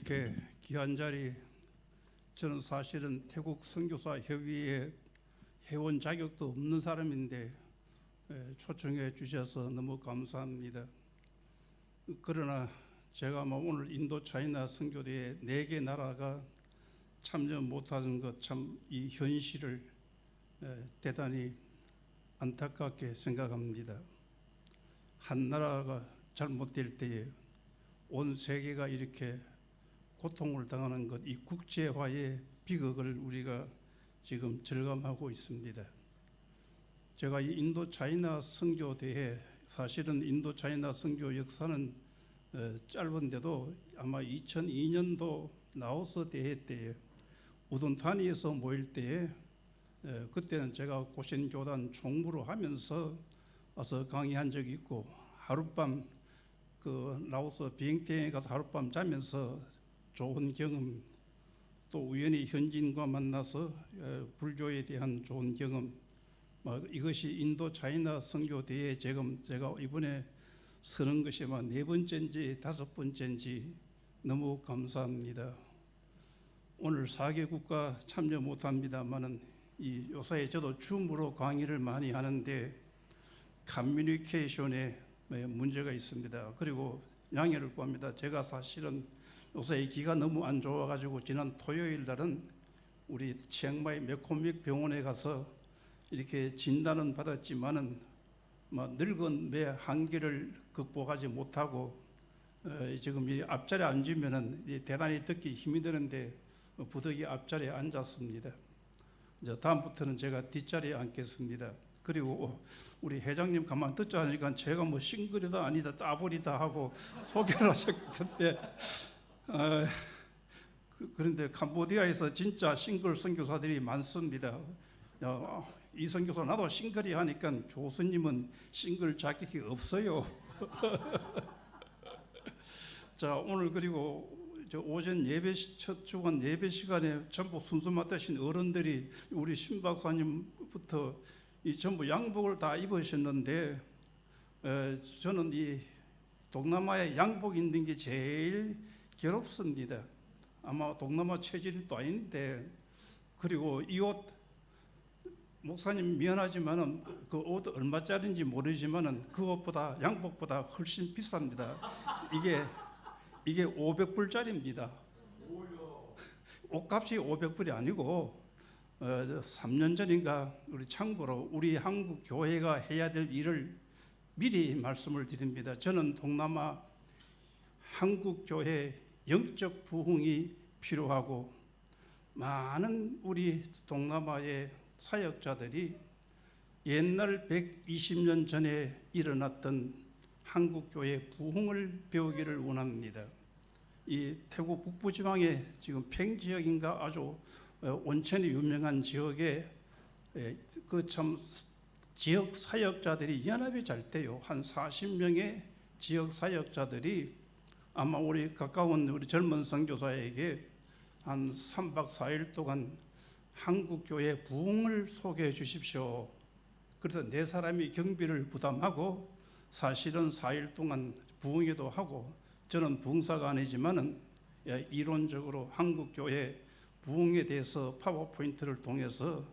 이렇게 귀한 자리, 저는 사실은 태국 선교사 협의회 회원 자격도 없는 사람인데 초청해 주셔서 너무 감사합니다. 그러나 제가 오늘 인도 차이나 선교대에 4개 나라가 참여 못하는 것, 참 이 현실을 대단히 안타깝게 생각합니다. 한 나라가 잘못될 때에 온 세계가 이렇게 고통을 당하는 것, 이 국제화의 비극을 우리가 지금 절감하고 있습니다. 제가 이 인도 차이나 선교대회, 사실은 인도 차이나 선교 역사는 짧은데도 아마 2002년도 라오스 대회 때에 우둔타니에서 모일 때에 그때는 제가 고신교단 총무로 하면서 와서 강의한 적이 있고, 하룻밤 그 라오스 비행艇에 가서 하룻밤 자면서 좋은 경험, 또 우연히 현지인과 만나서 불교에 대한 좋은 경험, 이것이 인도 차이나 선교대회에 제가 이번에 서는 것이 4번째인지 5번째인지 너무 감사합니다. 오늘 4개 국가 참여 못합니다만은 이 요사이 저도 줌으로 강의를 많이 하는데 커뮤니케이션에 문제가 있습니다. 그리고 양해를 구합니다. 제가 사실은 요새 이 기가 너무 안 좋아가지고 지난 토요일 날은 우리 치앙마이 메코믹 병원에 가서 이렇게 진단은 받았지만은 늙은 매 한계를 극복하지 못하고 지금 이 앞자리에 앉으면은 대단히 듣기 힘이 드는데 부득이 앞자리에 앉았습니다. 이제 다음부터는 제가 뒷자리에 앉겠습니다. 그리고 우리 회장님 가만 듣자 하니까 제가 싱글이다 아니다 따블이다 하고 소개를 하셨던데 그런데 캄보디아에서 진짜 싱글 선교사들이 많습니다. 이 선교사 나도 싱글이 하니까 교수님은 싱글 자격이 없어요. 자, 오늘 그리고 오전 예배 첫 주간 예배 시간에 전부 순서 맡으신 어른들이 우리 신 박사님부터 이 전부 양복을 다 입으셨는데 저는 이 동남아에 양복 입는 게 제일 괴롭습니다. 아마 동남아 체질도 아닌데, 그리고 이 옷 목사님 미안하지만은 그 옷 얼마짜리인지 모르지만은 그 옷보다 양복보다 훨씬 비쌉니다. 이게 500불짜리입니다. 옷값이 500불이 아니고 3년 전인가 우리 참고로 우리 한국 교회가 해야 될 일을 미리 말씀을 드립니다. 저는 동남아 한국 교회 영적 부흥이 필요하고, 많은 우리 동남아의 사역자들이 옛날 120년 전에 일어났던 한국 교회 부흥을 배우기를 원합니다. 이 태국 북부지방에 지금 팽 지역인가 아주 온천이 유명한 지역에 그 참 지역 사역자들이 연합이 잘 돼요. 한 40명의 지역 사역자들이 아마 우리 가까운 우리 젊은 선교사에게 한 3박 4일 동안 한국 교회 부흥을 소개해 주십시오. 그래서 4사람이 경비를 부담하고 사실은 4일 동안 부흥회도 하고, 저는 부흥사가 아니지만은 이론적으로 한국 교회 부흥에 대해서 파워포인트를 통해서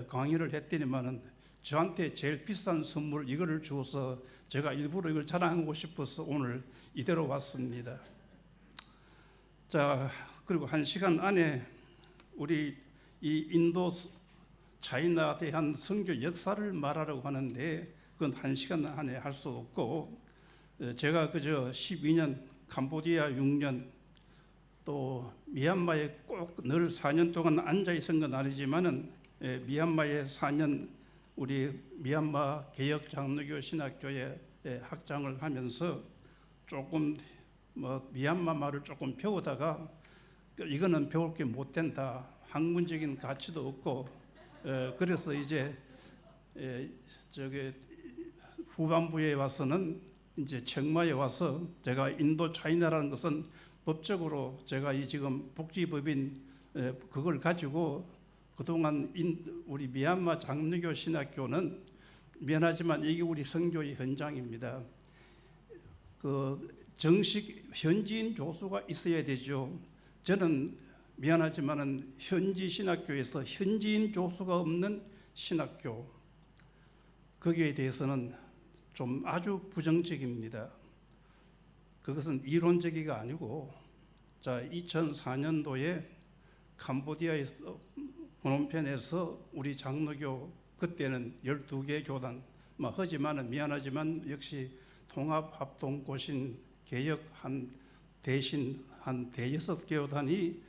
강의를 했더니만은 저한테 제일 비싼 선물 이거를 주어서 제가 일부러 이걸 자랑하고 싶어서 오늘 이대로 왔습니다. 자, 그리고 1시간 안에 우리 이 인도 차이나에 대한 선교 역사를 말하려고 하는데 그건 1시간 안에 할 수 없고, 제가 그저 12년, 캄보디아 6년, 또 미얀마에 꼭 늘 4년 동안 앉아 있은 건 아니지만은 미얀마에 4년 우리 미얀마 개혁 장로교 신학교에 학장을 하면서 조금 미얀마 말을 조금 배우다가 이거는 배울 게 못 된다, 학문적인 가치도 없고, 그래서 이제 후반부에 와서는 이제 청마에 와서 제가 인도 차이나라는 것은 법적으로 제가 이 지금 복지법인 그걸 가지고 그동안 우리 미얀마 장로교 신학교는 미안하지만 이게 우리 선교의 현장입니다. 정식 현지인 교수가 있어야 되죠. 저는 미안하지만은 현지 신학교에서 현지인 교수가 없는 신학교, 거기에 대해서는 좀 아주 부정적입니다. 그것은 이론적이가 아니고, 자, 2004년도에 캄보디아에서 프놈펜에서 우리 장로교, 그때는 12개 교단, 하지만은 미안하지만 역시 통합합동고신 개혁 대신 한 대여섯 교단이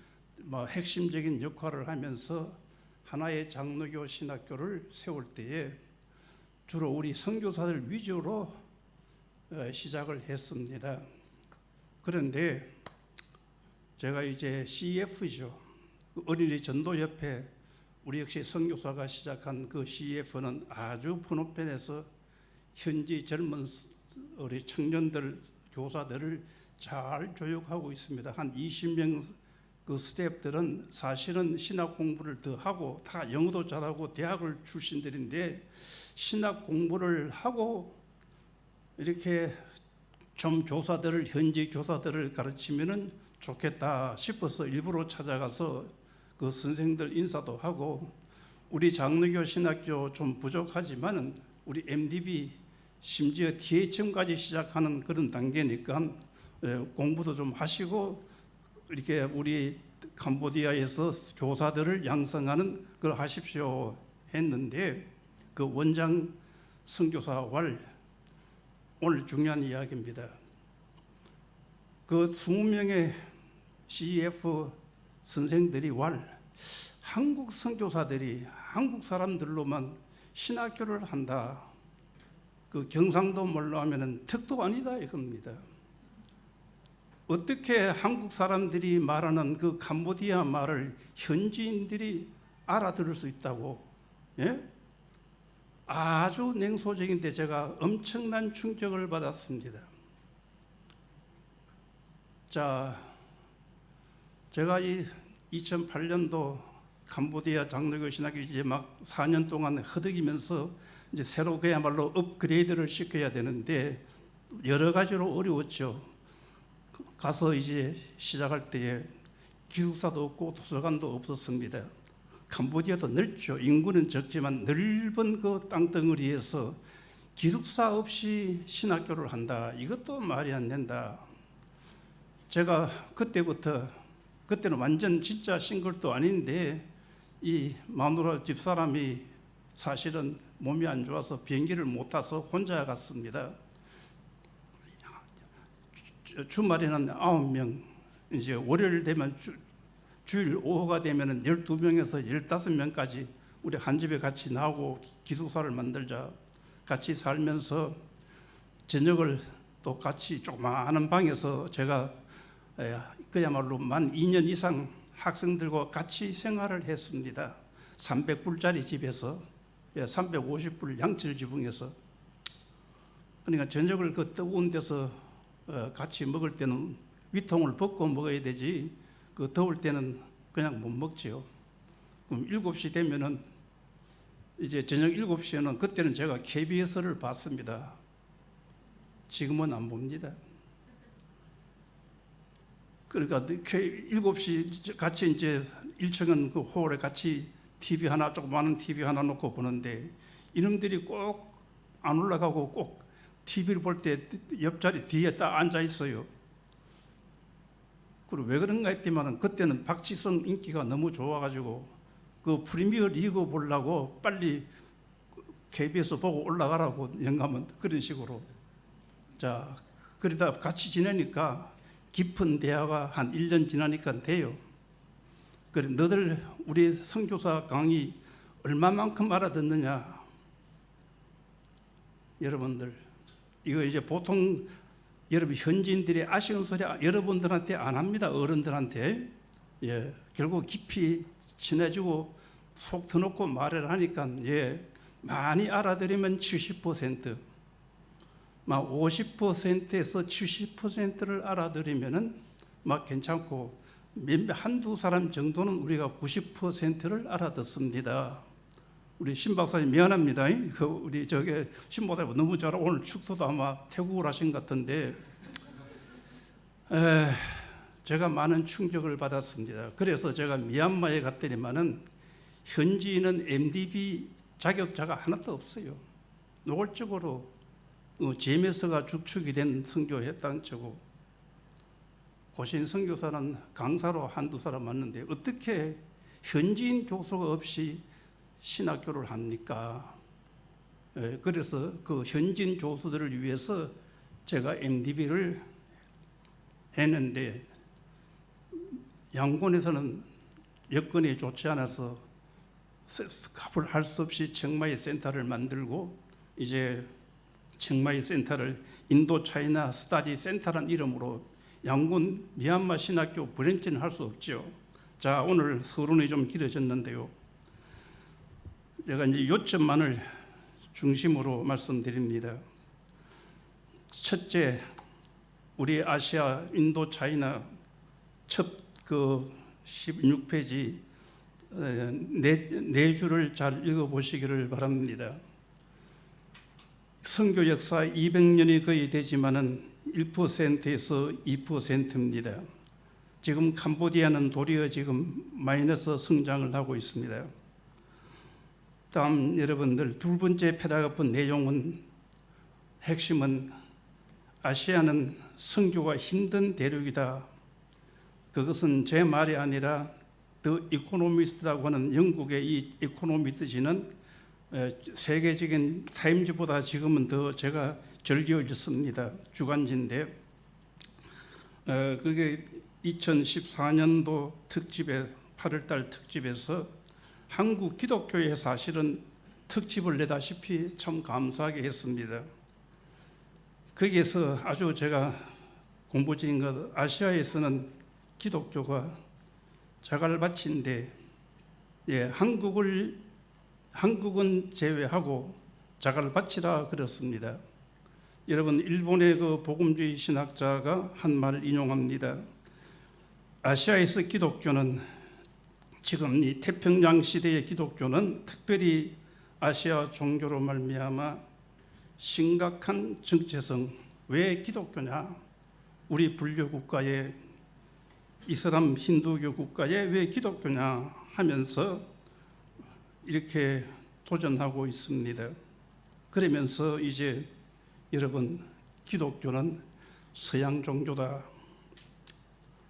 핵심적인 역할을 하면서 하나의 장로교 신학교를 세울 때에 주로 우리 선교사들 위주로 시작을 했습니다. 그런데 제가 이제 CF죠. 어린이 전도협회, 우리 역시 선교사가 시작한 그 CF는 아주 프놈펜에서 현지 젊은 우리 청년들, 교사들을 잘 교육하고 있습니다. 한 20명 그 스태프들은 사실은 신학 공부를 더 하고 다 영어도 잘하고 대학을 출신들인데 신학 공부를 하고 이렇게 좀 교사들을, 현지 교사들을 가르치면은 좋겠다 싶어서 일부러 찾아가서 그 선생들 인사도 하고, 우리 장로교 신학교 좀 부족하지만은 우리 MDB 심지어 THM까지 시작하는 그런 단계니까 공부도 좀 하시고 이렇게 우리 캄보디아에서 교사들을 양성하는 걸 하십시오 했는데, 그 원장 선교사 왈, 오늘 중요한 이야기입니다. 그 20명의 CF 선생들이 한국 선교사들이 한국 사람들로만 신학교를 한다, 그 경상도 말로 하면은 턱도 아니다 이겁니다. 어떻게 한국 사람들이 말하는 그 캄보디아 말을 현지인들이 알아들을 수 있다고? 예? 아주 냉소적인데 제가 엄청난 충격을 받았습니다. 자, 제가 이 2008년도 캄보디아 장로교 신학교 이제 막 4년 동안 허덕이면서 이제 새로 그야말로 업그레이드를 시켜야 되는데 여러 가지로 어려웠죠. 가서 이제 시작할 때에 기숙사도 없고 도서관도 없었습니다. 캄보디아도 넓죠. 인구는 적지만 넓은 그 땅덩어리에서 기숙사 없이 신학교를 한다. 이것도 말이 안 된다. 제가 그때는 완전 진짜 싱글도 아닌데 이 마누라 집사람이 사실은 몸이 안 좋아서 비행기를 못 타서 혼자 갔습니다. 주말에는 9명, 이제 월요일 되면 주일 오후가 되면 12명에서 15명까지 우리 한 집에 같이 나오고 기숙사를 만들자. 같이 살면서 저녁을 또 같이 조그마한 방에서 제가 그야말로 만 2년 이상 학생들과 같이 생활을 했습니다. 300불짜리 집에서 350불 양철 지붕에서. 그러니까 저녁을 그 뜨거운 데서 같이 먹을 때는 위통을 벗고 먹어야 되지, 그 더울 때는 그냥 못 먹지요. 그럼 7시 되면은 이제 저녁 7시에는 그때는 제가 KBS를 봤습니다. 지금은 안 봅니다. 그러니까 7시 같이 이제 1층은 그 홀에 같이 TV 하나, 조그마한 TV 하나 놓고 보는데 이놈들이 꼭 안 올라가고 꼭 TV를 볼 때 옆자리 뒤에 딱 앉아 있어요. 그리고 왜 그런가 했더니만 그때는 박지성 인기가 너무 좋아가지고 그 프리미어 리그 보려고 빨리 KBS 보고 올라가라고 영감은 그런 식으로. 자, 그러다 같이 지내니까 깊은 대화가 한 1년 지나니까 돼요. 그래, 너들 우리 선교사 강의 얼마만큼 알아듣느냐? 여러분들, 이거 이제 보통 여러분 현지인들이 아쉬운 소리 여러분들한테 안 합니다. 어른들한테. 예, 결국 깊이 친해지고 속 터놓고 말을 하니까 많이 알아들으면 70%, 막 50%에서 70%를 알아들으면은 막 괜찮고 한두 사람 정도는 우리가 90%를 알아듣습니다. 우리 신 박사님 미안합니다. 우리 신 목사님 너무 잘 오늘 축도도 아마 태국을 하신 것 같은데 에, 제가 많은 충격을 받았습니다. 그래서 제가 미얀마에 갔더니만은 현지인은 MDB 자격자가 하나도 없어요. 노골적으로 제메서가 주축이 된 선교했다는 척고, 고신 선교사는 강사로 한두 사람 왔는데 어떻게 현지인 교수가 없이 신학교를 합니까? 그래서 그 현지인 교수들을 위해서 제가 MDB를 했는데, 양곤에서는 여건이 좋지 않아서 값을 할 수 없이 청마이 센터를 만들고, 이제 청마이 센터를 인도 차이나 스타디 센터라는 이름으로 양곤 미얀마 신학교 브랜치는 할 수 없죠. 자, 오늘 서론이 좀 길어졌는데요, 제가 이제 요점만을 중심으로 말씀드립니다. 첫째, 우리 아시아 인도 차이나 첫 그 16페이지 네 줄을 잘 읽어보시기를 바랍니다. 선교 역사 200년이 거의 되지만은 1%에서 2%입니다. 지금 캄보디아는 도리어 지금 마이너스 성장을 하고 있습니다. 다음 여러분들, 두 번째 패러그래프 내용은, 핵심은 아시아는 선교가 힘든 대륙이다. 그것은 제 말이 아니라 더 이코노미스트라고 하는 영국의 이 이코노미스트지는 세계적인 타임즈보다 지금은 더 제가 즐겨 읽습니다. 주간지인데, 그게 2014년도 특집에 8월달 특집에서 한국 기독교회 사실은 특집을 내다시피 참 감사하게 했습니다. 거기에서 아주 제가 공부적인 것, 아시아에서는 기독교가 자갈 바치인데, 한국은 제외하고 자갈 바치라 그렇습니다. 여러분, 일본의 그 복음주의 신학자가 한 말을 인용합니다. 아시아에서 기독교는, 지금 이 태평양 시대의 기독교는 특별히 아시아 종교로 말미암아 심각한 정체성. 왜 기독교냐? 우리 불교 국가에, 이슬람 힌두교 국가에 왜 기독교냐 하면서 이렇게 도전하고 있습니다. 그러면서 이제 여러분, 기독교는 서양 종교다.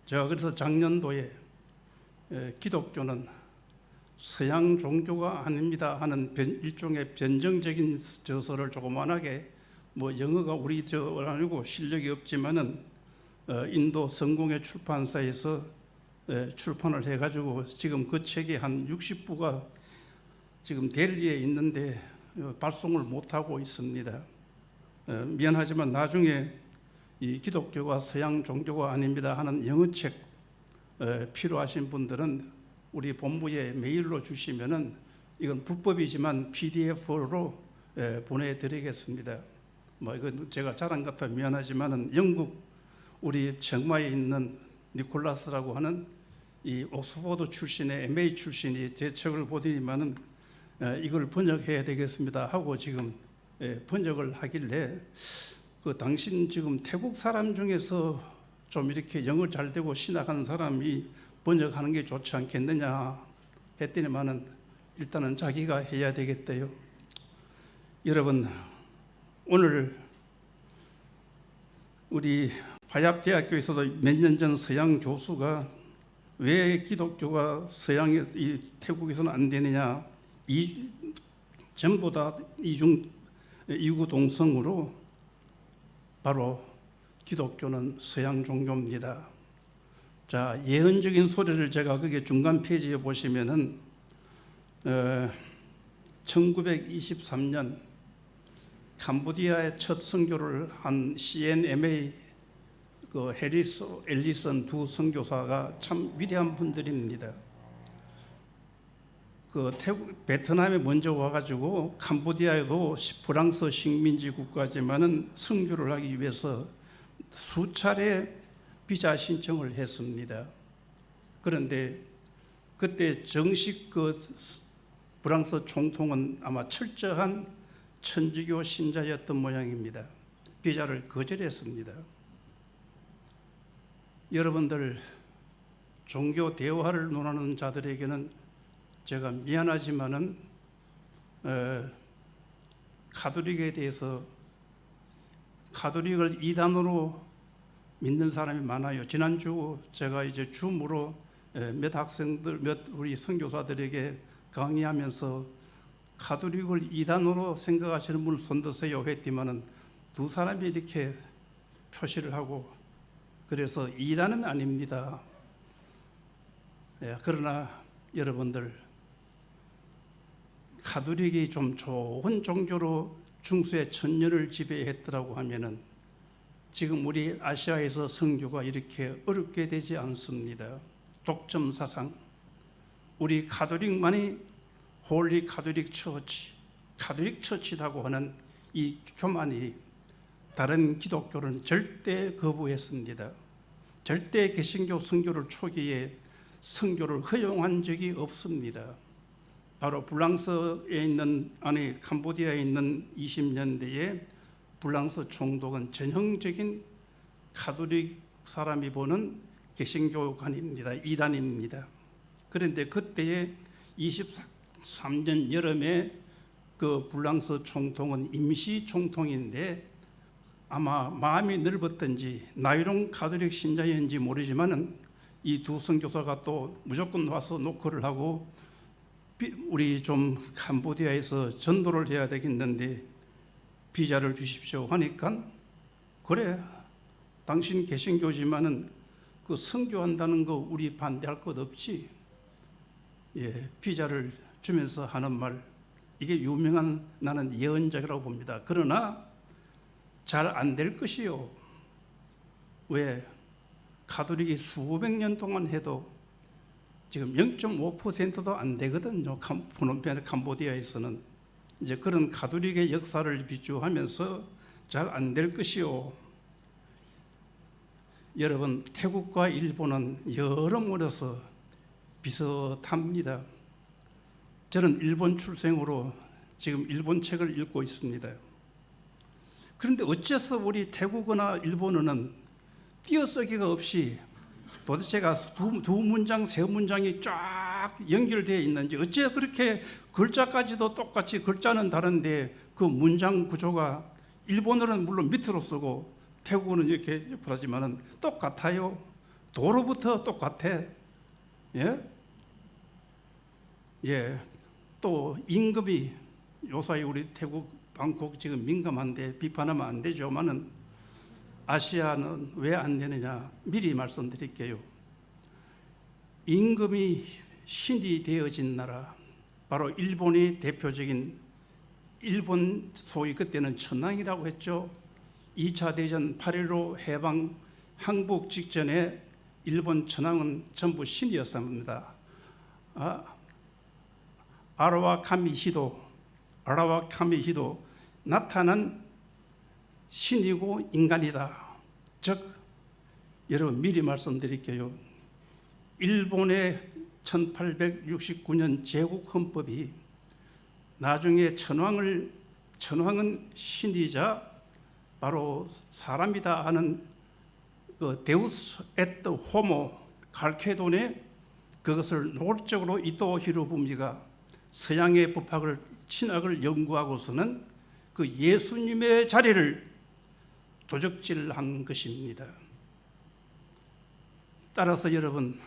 제가 그래서 작년도에 기독교는 서양 종교가 아닙니다 하는 일종의 변정적인 저서를 조그만하게, 뭐 영어가 우리 저 아니고 실력이 없지만은 인도 성공회 출판사에서 출판을 해가지고 지금 그 책이 한 60부가 지금 델리에 있는데 발송을 못하고 있습니다. 미안하지만 나중에 이 기독교가 서양 종교가 아닙니다 하는 영어책 필요하신 분들은 우리 본부에 메일로 주시면은, 이건 불법이지만 PDF로 보내드리겠습니다. 뭐 이건 제가 자랑 같아 미안하지만은 영국 우리 청마에 있는 니콜라스라고 하는 이 옥스퍼드 출신의 MA 출신이 제 책을 보더니만은 이걸 번역해야 되겠습니다 하고 지금 번역을 하길래, 그 당신 지금 태국 사람 중에서 좀 이렇게 영어 잘 되고 신학하는 사람이 번역하는 게 좋지 않겠느냐 했더니만은 일단은 자기가 해야 되겠대요. 여러분, 오늘 우리 바얏대학교에서도 몇 년 전 서양 교수가 왜 기독교가 서양에, 이 태국에서는 안 되느냐, 전부 다 이구동성으로 바로 기독교는 서양 종교입니다. 자, 예언적인 소리를 제가 거기 중간 페이지에 보시면은 1923년 캄보디아의 첫 선교를 한 CNMA 그 해리스, 엘리슨 두 선교사가 참 위대한 분들입니다. 그 베트남에 먼저 와가지고 캄보디아에도 프랑스 식민지 국가지만은 선교를 하기 위해서 수차례 비자 신청을 했습니다. 그런데 그때 정식 그 프랑스 총통은 아마 철저한 천주교 신자였던 모양입니다. 비자를 거절했습니다. 여러분들 종교 대화를 논하는 자들에게는 제가 미안하지만은 가톨릭에 대해서 가톨릭을 이단으로 믿는 사람이 많아요. 지난주 제가 이제 줌으로 몇 학생들, 몇 우리 선교사들에게 강의하면서 가톨릭을 이단으로 생각하시는 분을 손드세요 했지만은 두 사람이 이렇게 표시를 하고, 그래서 이단은 아닙니다. 그러나 여러분들, 가톨릭이 좀 좋은 종교로 중세 천년을 지배했더라고 하면은 지금 우리 아시아에서 선교가 이렇게 어렵게 되지 않습니다. 독점 사상, 우리 가톨릭만이 홀리 가톨릭 처치, 가톨릭 처치라고 하는 이 교만이 다른 기독교는 절대 거부했습니다. 절대 개신교 선교를 초기에 선교를 허용한 적이 없습니다. 바로 불랑스에 있는, 아니 캄보디아에 있는 20년대에 불랑스 총독은 전형적인 가톨릭 사람이 보는 개신교관입니다. 이단입니다. 그런데 그때의 23년 여름에 그 불랑스 총통은 임시 총통인데 아마 마음이 넓었던지 나이롱 가톨릭 신자였는지 모르지만은 이 두 선교사가 또 무조건 와서 노크를 하고 우리 좀 캄보디아에서 전도를 해야 되겠는데 비자를 주십시오 하니까, 그래 당신 개신교지만은 그 선교한다는 거 우리 반대할 것 없지, 비자를 주면서 하는 말, 이게 유명한 나는 예언자라고 봅니다. 그러나 잘 안 될 것이요. 왜? 가톨릭이 수백 년 동안 해도 지금 0.5%도 안 되거든요. 프놈펜 캄보디아에서는. 이제 그런 가톨릭의 역사를 비추하면서 잘 안 될 것이요. 여러분, 태국과 일본은 여러모로서 비슷합니다. 저는 일본 출생으로 지금 일본 책을 읽고 있습니다. 그런데 어째서 우리 태국어나 일본어는 띄어쓰기가 없이 도대체가 두 문장, 세 문장이 쫙 연결되어 있는지, 어째 그렇게 글자까지도 똑같이, 글자는 다른데 그 문장 구조가 일본어는 물론 밑으로 쓰고 태국어는 이렇게 옆으로 하지만은 똑같아요. 도로부터 똑같아. 또 임금이 요사이 우리 태국 방콕 지금 민감한데 비판하면 안 되죠만은 아시아는 왜 안 되느냐, 미리 말씀드릴게요. 임금이 신이 되어진 나라, 바로 일본이 대표적인, 일본 소위 그때는 천황이라고 했죠. 2차 대전 8.15 해방 항복 직전에 일본 천황은 전부 신이었습니다. 아라와 카미히도 나타난 신이고 인간이다. 즉, 여러분 미리 말씀드릴게요. 일본의 1869년 제국 헌법이 나중에 천황은 신이자 바로 사람이다 하는 그 데우스 에트 호모 갈케돈에 그것을 노골적으로 이토 히로부미가 서양의 법학을 신학을 연구하고서는 그 예수님의 자리를 도적질한 것입니다. 따라서 여러분,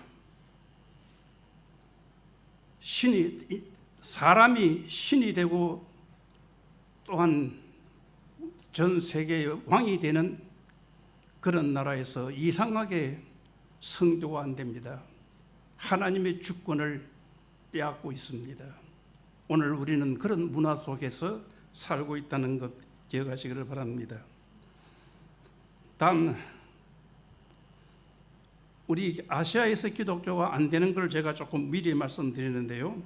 사람이 신이 되고 또한 전 세계의 왕이 되는 그런 나라에서 이상하게 선교가 안 됩니다. 하나님의 주권을 빼앗고 있습니다. 오늘 우리는 그런 문화 속에서 살고 있다는 것 기억하시기를 바랍니다. 다음, 우리 아시아에서 기독교가 안 되는 걸 제가 조금 미리 말씀드리는데요.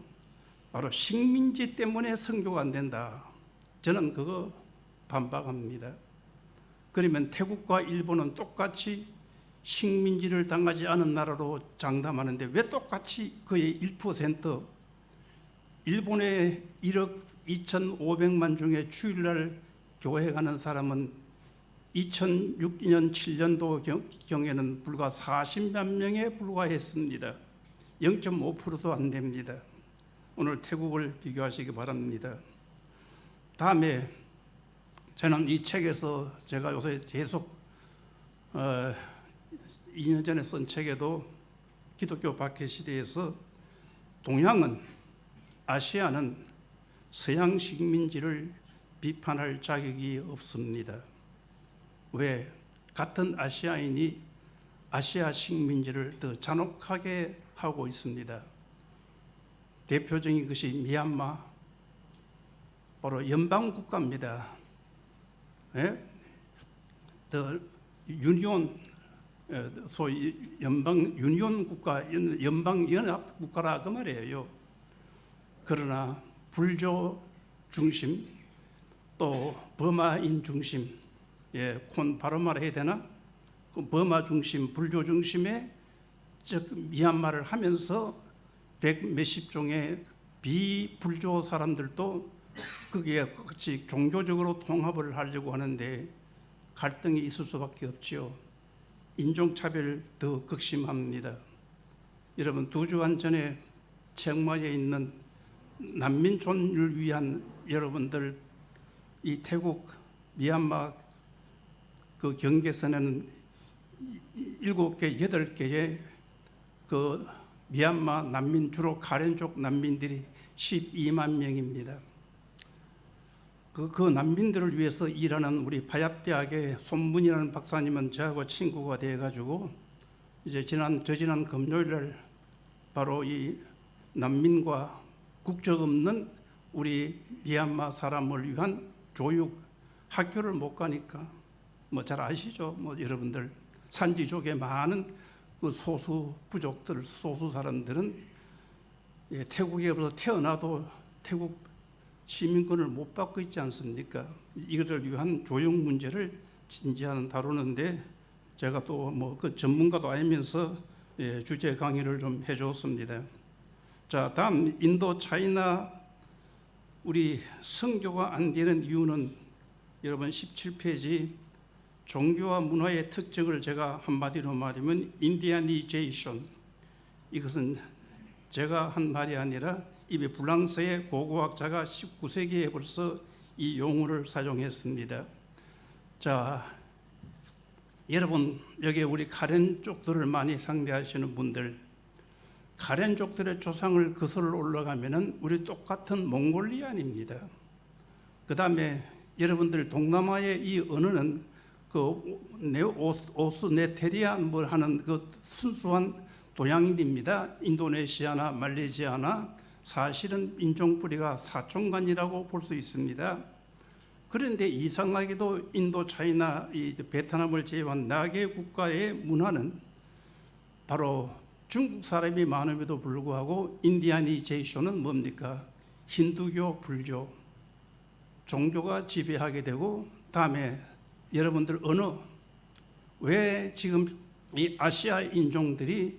바로 식민지 때문에 선교가 안 된다. 저는 그거 반박합니다. 그러면 태국과 일본은 똑같이 식민지를 당하지 않은 나라로 장담하는데 왜 똑같이 거의 1%, 일본의 1억 2,500만 중에 주일날 교회 가는 사람은 2006년 7년도 경에는 불과 40만 명에 불과했습니다. 0.5%도 안 됩니다. 오늘 태국을 비교하시기 바랍니다. 다음에 저는 이 책에서 제가 요새 계속 2년 전에 쓴 책에도 기독교 박해 시대에서 동양은, 아시아는 서양 식민지를 비판할 자격이 없습니다. 왜? 같은 아시아인이 아시아 식민지를 더 잔혹하게 하고 있습니다. 대표적인 것이 미얀마, 바로 연방국가입니다. 예? 더 유니온, 소위 연방 유니온 국가, 연방 연합 국가라 그 말이에요. 그러나 불조 중심, 또 버마인 중심, 콘 바로 말해야 되나? 그 버마 중심, 불조 중심의 미얀마를 하면서 백 몇십 종의 비불조 사람들도 거기에 같이 종교적으로 통합을 하려고 하는데 갈등이 있을 수밖에 없지요. 인종차별 더 극심합니다. 여러분, 2주간 전에 치앙마이에 있는 난민촌을 위한 여러분들, 이 태국 미얀마 그 경계선에는 7개, 8개의 그 미얀마 난민, 주로 카렌족 난민들이 12만 명입니다. 그 난민들을 위해서 일하는 우리 바얏대학의 손문이라는 박사님은 저하고 친구가 되어가지고 이제 저지난 금요일날 바로 이 난민과 국적 없는 우리 미얀마 사람을 위한 교육 학교를 못 가니까 뭐 잘 아시죠? 뭐 여러분들 산지족의 많은 그 소수 부족들, 소수 사람들은 태국에서 태어나도 태국 시민권을 못 받고 있지 않습니까? 이것을 위한 교육 문제를 진지하게 다루는데 제가 또 뭐 그 전문가도 아니면서 주제 강의를 좀 해줬습니다. 자, 다음 인도 차이나 우리 선교가 안 되는 이유는 여러분 17페이지 종교와 문화의 특징을 제가 한마디로 말하면 인디아니제이션, 이것은 제가 한 말이 아니라 이미 프랑스의 고고학자가 19세기에 벌써 이 용어를 사용했습니다. 자, 여러분 여기 우리 카렌족들을 많이 상대하시는 분들, 카렌족들의 조상을 거슬러 올라가면은 우리 똑같은 몽골리안입니다. 그 다음에 여러분들 동남아의 이 언어는 그 오스네테리아 뭐 하는 그 순수한 동양인입니다. 인도네시아나 말레이시아나 사실은 인종 뿌리가 사촌간이라고 볼 수 있습니다. 그런데 이상하게도 인도, 차이나, 베트남을 제외한 4개 국가의 문화는 바로 중국 사람이 많음에도 불구하고 인디아니제이션은 뭡니까? 힌두교, 불교, 종교가 지배하게 되고, 다음에 여러분들 언어, 왜 지금 이 아시아 인종들이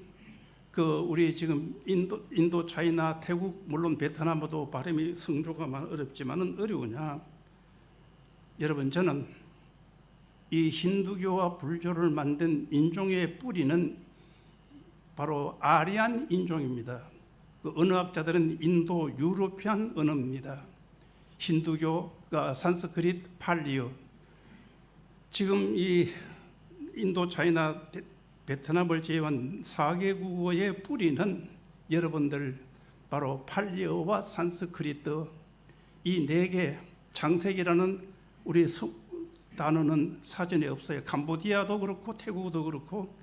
그 우리 지금 인도, 차이나, 태국, 물론 베트남도 발음이 성조가 어렵지만은 어려우냐? 여러분, 저는 이 힌두교와 불교를 만든 인종의 뿌리는 바로 아리안 인종입니다. 그 언어학자들은 인도 유로피안 언어입니다. 힌두교가 산스크릿, 팔리어. 지금 이 인도, 차이나, 베트남을 제외한 4개 국어의 뿌리는 여러분들 바로 팔리어와 산스크리트, 이 4개, 창세기라는 우리 단어는 사전에 없어요. 캄보디아도 그렇고 태국도 그렇고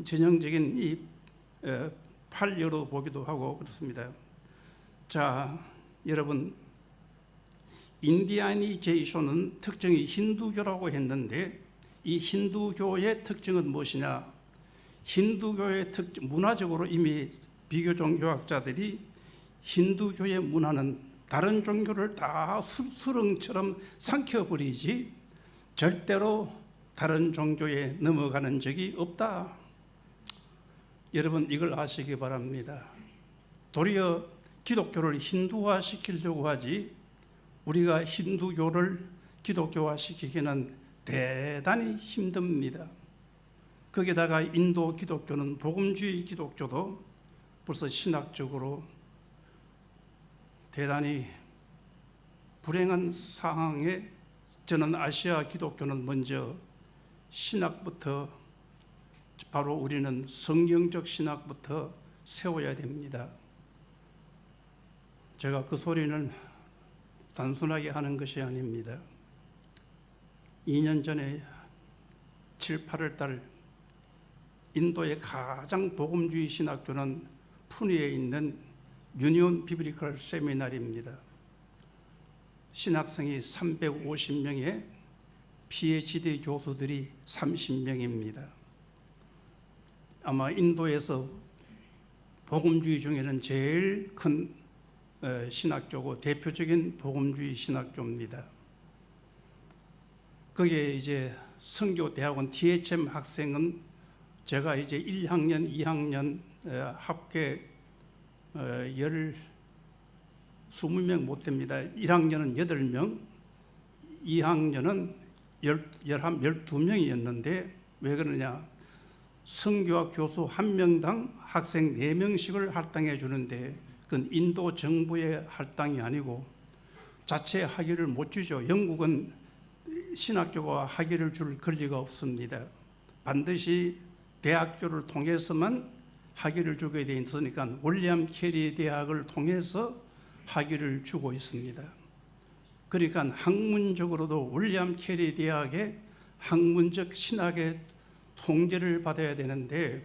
전형적인 이 팔리어로 보기도 하고 그렇습니다. 자, 여러분, 인디아니제이션은 특징이 힌두교라고 했는데 이 힌두교의 특징은 무엇이냐? 힌두교의 특징, 문화적으로 이미 비교 종교학자들이 힌두교의 문화는 다른 종교를 다 수렁처럼 삼켜버리지 절대로 다른 종교에 넘어가는 적이 없다. 여러분, 이걸 아시기 바랍니다. 도리어 기독교를 힌두화시키려고 하지 우리가 힌두교를 기독교화시키기는 대단히 힘듭니다. 거기다가 인도 기독교는 복음주의 기독교도 벌써 신학적으로 대단히 불행한 상황에 저는 아시아 기독교는 먼저 신학부터 바로 우리는 성경적 신학부터 세워야 됩니다. 제가 그 소리는 단순하게 하는 것이 아닙니다. 2년 전에 7, 8월 달 인도의 가장 복음주의 신학교는 푸니에 있는 유니온 비브리컬 세미나리입니다. 신학생이 350명에 PhD 교수들이 30명입니다. 아마 인도에서 복음주의 중에는 제일 큰 신학교고 대표적인 복음주의 신학교입니다. 거기에 이제 선교대학원 THM 학생은 제가 이제 1학년, 2학년 합계 20명 못 됩니다. 1학년은 8명, 2학년은 12명이었는데 왜 그러냐? 선교학 교수 1명당 학생 4명씩을 할당해 주는데 그건 인도 정부의 할당이 아니고 자체 학위를 못 주죠. 영국은 신학교가 학위를 줄 권리가 없습니다. 반드시 대학교를 통해서만 학위를 주게 돼 있으니까 윌리엄 캐리 대학을 통해서 학위를 주고 있습니다. 그러니까 학문적으로도 윌리엄 캐리 대학의 학문적 신학의 통제를 받아야 되는데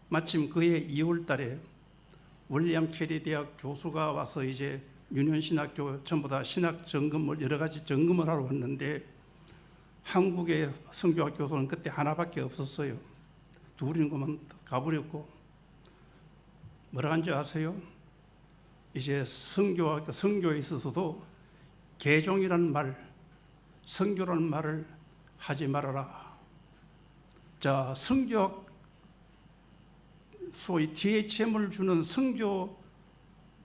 마침 그해 2월 달에 윌리엄 캐리 대학 교수가 와서 이제 유년 신학교 전부 다 신학 점검을 여러 가지 점검을 하러 왔는데 한국의 선교학 교수는 그때 하나밖에 없었어요. 둘인 것만 가버렸고 뭐라 한지 아세요? 이제 선교에 있어서도 개종이라는 말, 선교라는 말을 하지 말아라. 자, 선교학 소위 THM을 주는 선교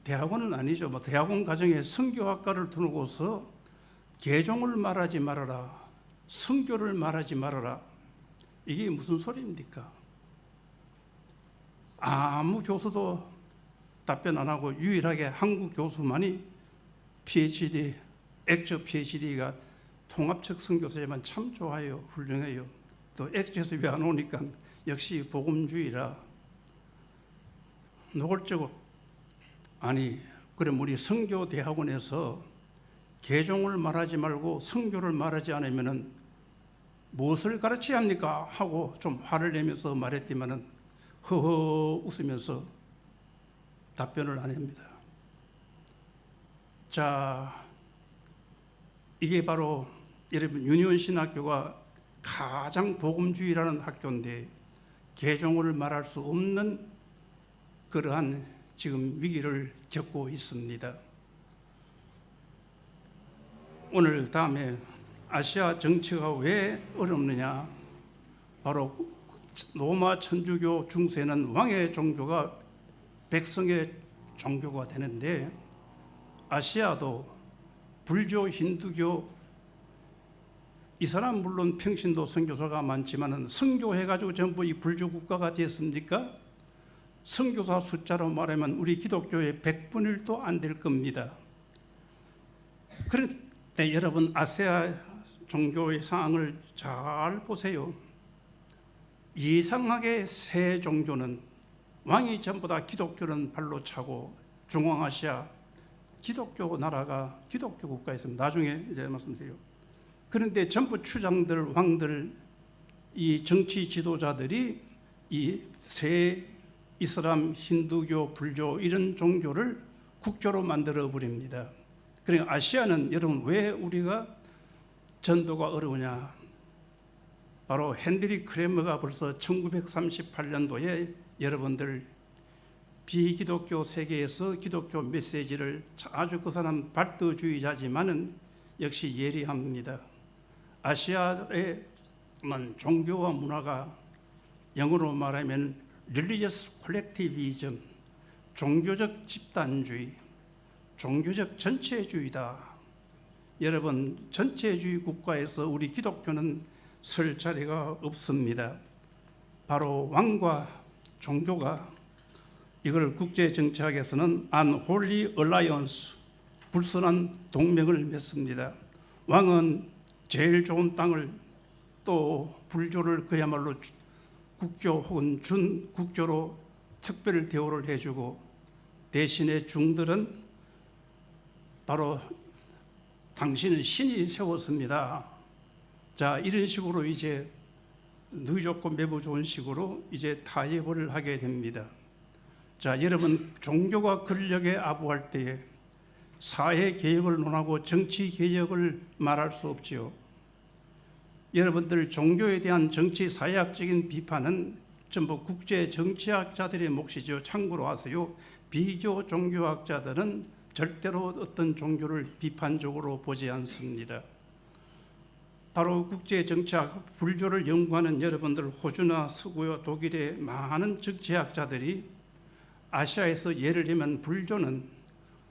대학원은 아니죠. 뭐 대학원 과정에 선교학과를 두고서 개종을 말하지 말아라. 선교를 말하지 말아라. 이게 무슨 소리입니까? 아무 교수도 답변 안 하고 유일하게 한국 교수만이 PhD, 액저 PhD가 통합적 선교사지만 참 좋아요. 훌륭해요. 또 액저에서 왜 안 오니까 역시 복음주의라. 노골적으로 아니 그럼 우리 선교대학원에서 개종을 말하지 말고 선교를 말하지 않으면은 무엇을 가르쳐야 합니까? 하고 좀 화를 내면서 말했지만은 허허 웃으면서 답변을 안 합니다. 자, 이게 바로 여러분 유니온 신학교가 가장 복음주의라는 학교인데 개종을 말할 수 없는 그러한 지금 위기를 겪고 있습니다. 오늘 다음에 아시아 정치가 왜 어렵느냐? 바로 로마 천주교 중세는 왕의 종교가 백성의 종교가 되는데 아시아도 불교, 힌두교, 이슬람 물론 평신도 선교사가 많지만은 선교해가지고 전부 이 불교 국가가 됐습니까? 선교사 숫자로 말하면 우리 기독교의 100분의 1도 안 될 겁니다. 그런데 여러분 아시아 종교의 상황을 잘 보세요. 이상하게 새 종교는 왕이 전부 다 기독교는 발로 차고 중앙아시아 기독교 나라가 기독교 국가였습니다. 나중에 이제 말씀드려요. 그런데 전부 추장들, 왕들, 이 정치 지도자들이 이 새 이슬람, 힌두교, 불교 이런 종교를 국교로 만들어 버립니다. 그러니까 아시아는 여러분 왜 우리가 전도가 어려우냐? 바로 헨드리 크레머가 벌써 1938년도에 여러분들 비기독교 세계에서 기독교 메시지를 아주 그 사람 발도주의자지만은 역시 예리합니다. 아시아의 종교와 문화가 영어로 말하면 religious collectivism, 종교적 집단주의, 종교적 전체주의다. 여러분, 전체주의 국가에서 우리 기독교는 설 자리가 없습니다. 바로 왕과 종교가 이걸 국제정치학에서는 Unholy Alliance, 불순한 동맹을 맺습니다. 왕은 제일 좋은 땅을, 또 불교를 그야말로 국교 혹은 준국교로 특별 대우를 해주고, 대신에 중들은 바로 당신은 신이 세웠습니다. 자, 이런 식으로 이제 누이 좋고 매부 좋은 식으로 이제 타협을 하게 됩니다. 자, 여러분, 종교가 권력에 아부할 때에 사회 개혁을 논하고 정치 개혁을 말할 수 없지요. 여러분들, 종교에 대한 정치 사회학적인 비판은 전부 국제 정치학자들의 몫이죠. 참고로 하세요. 비교 종교학자들은 절대로 어떤 종교를 비판적으로 보지 않습니다. 바로 국제 정치학, 불교를 연구하는 여러분들, 호주나 서구와 독일의 많은 정치학자들이 아시아에서 예를 들면 불교는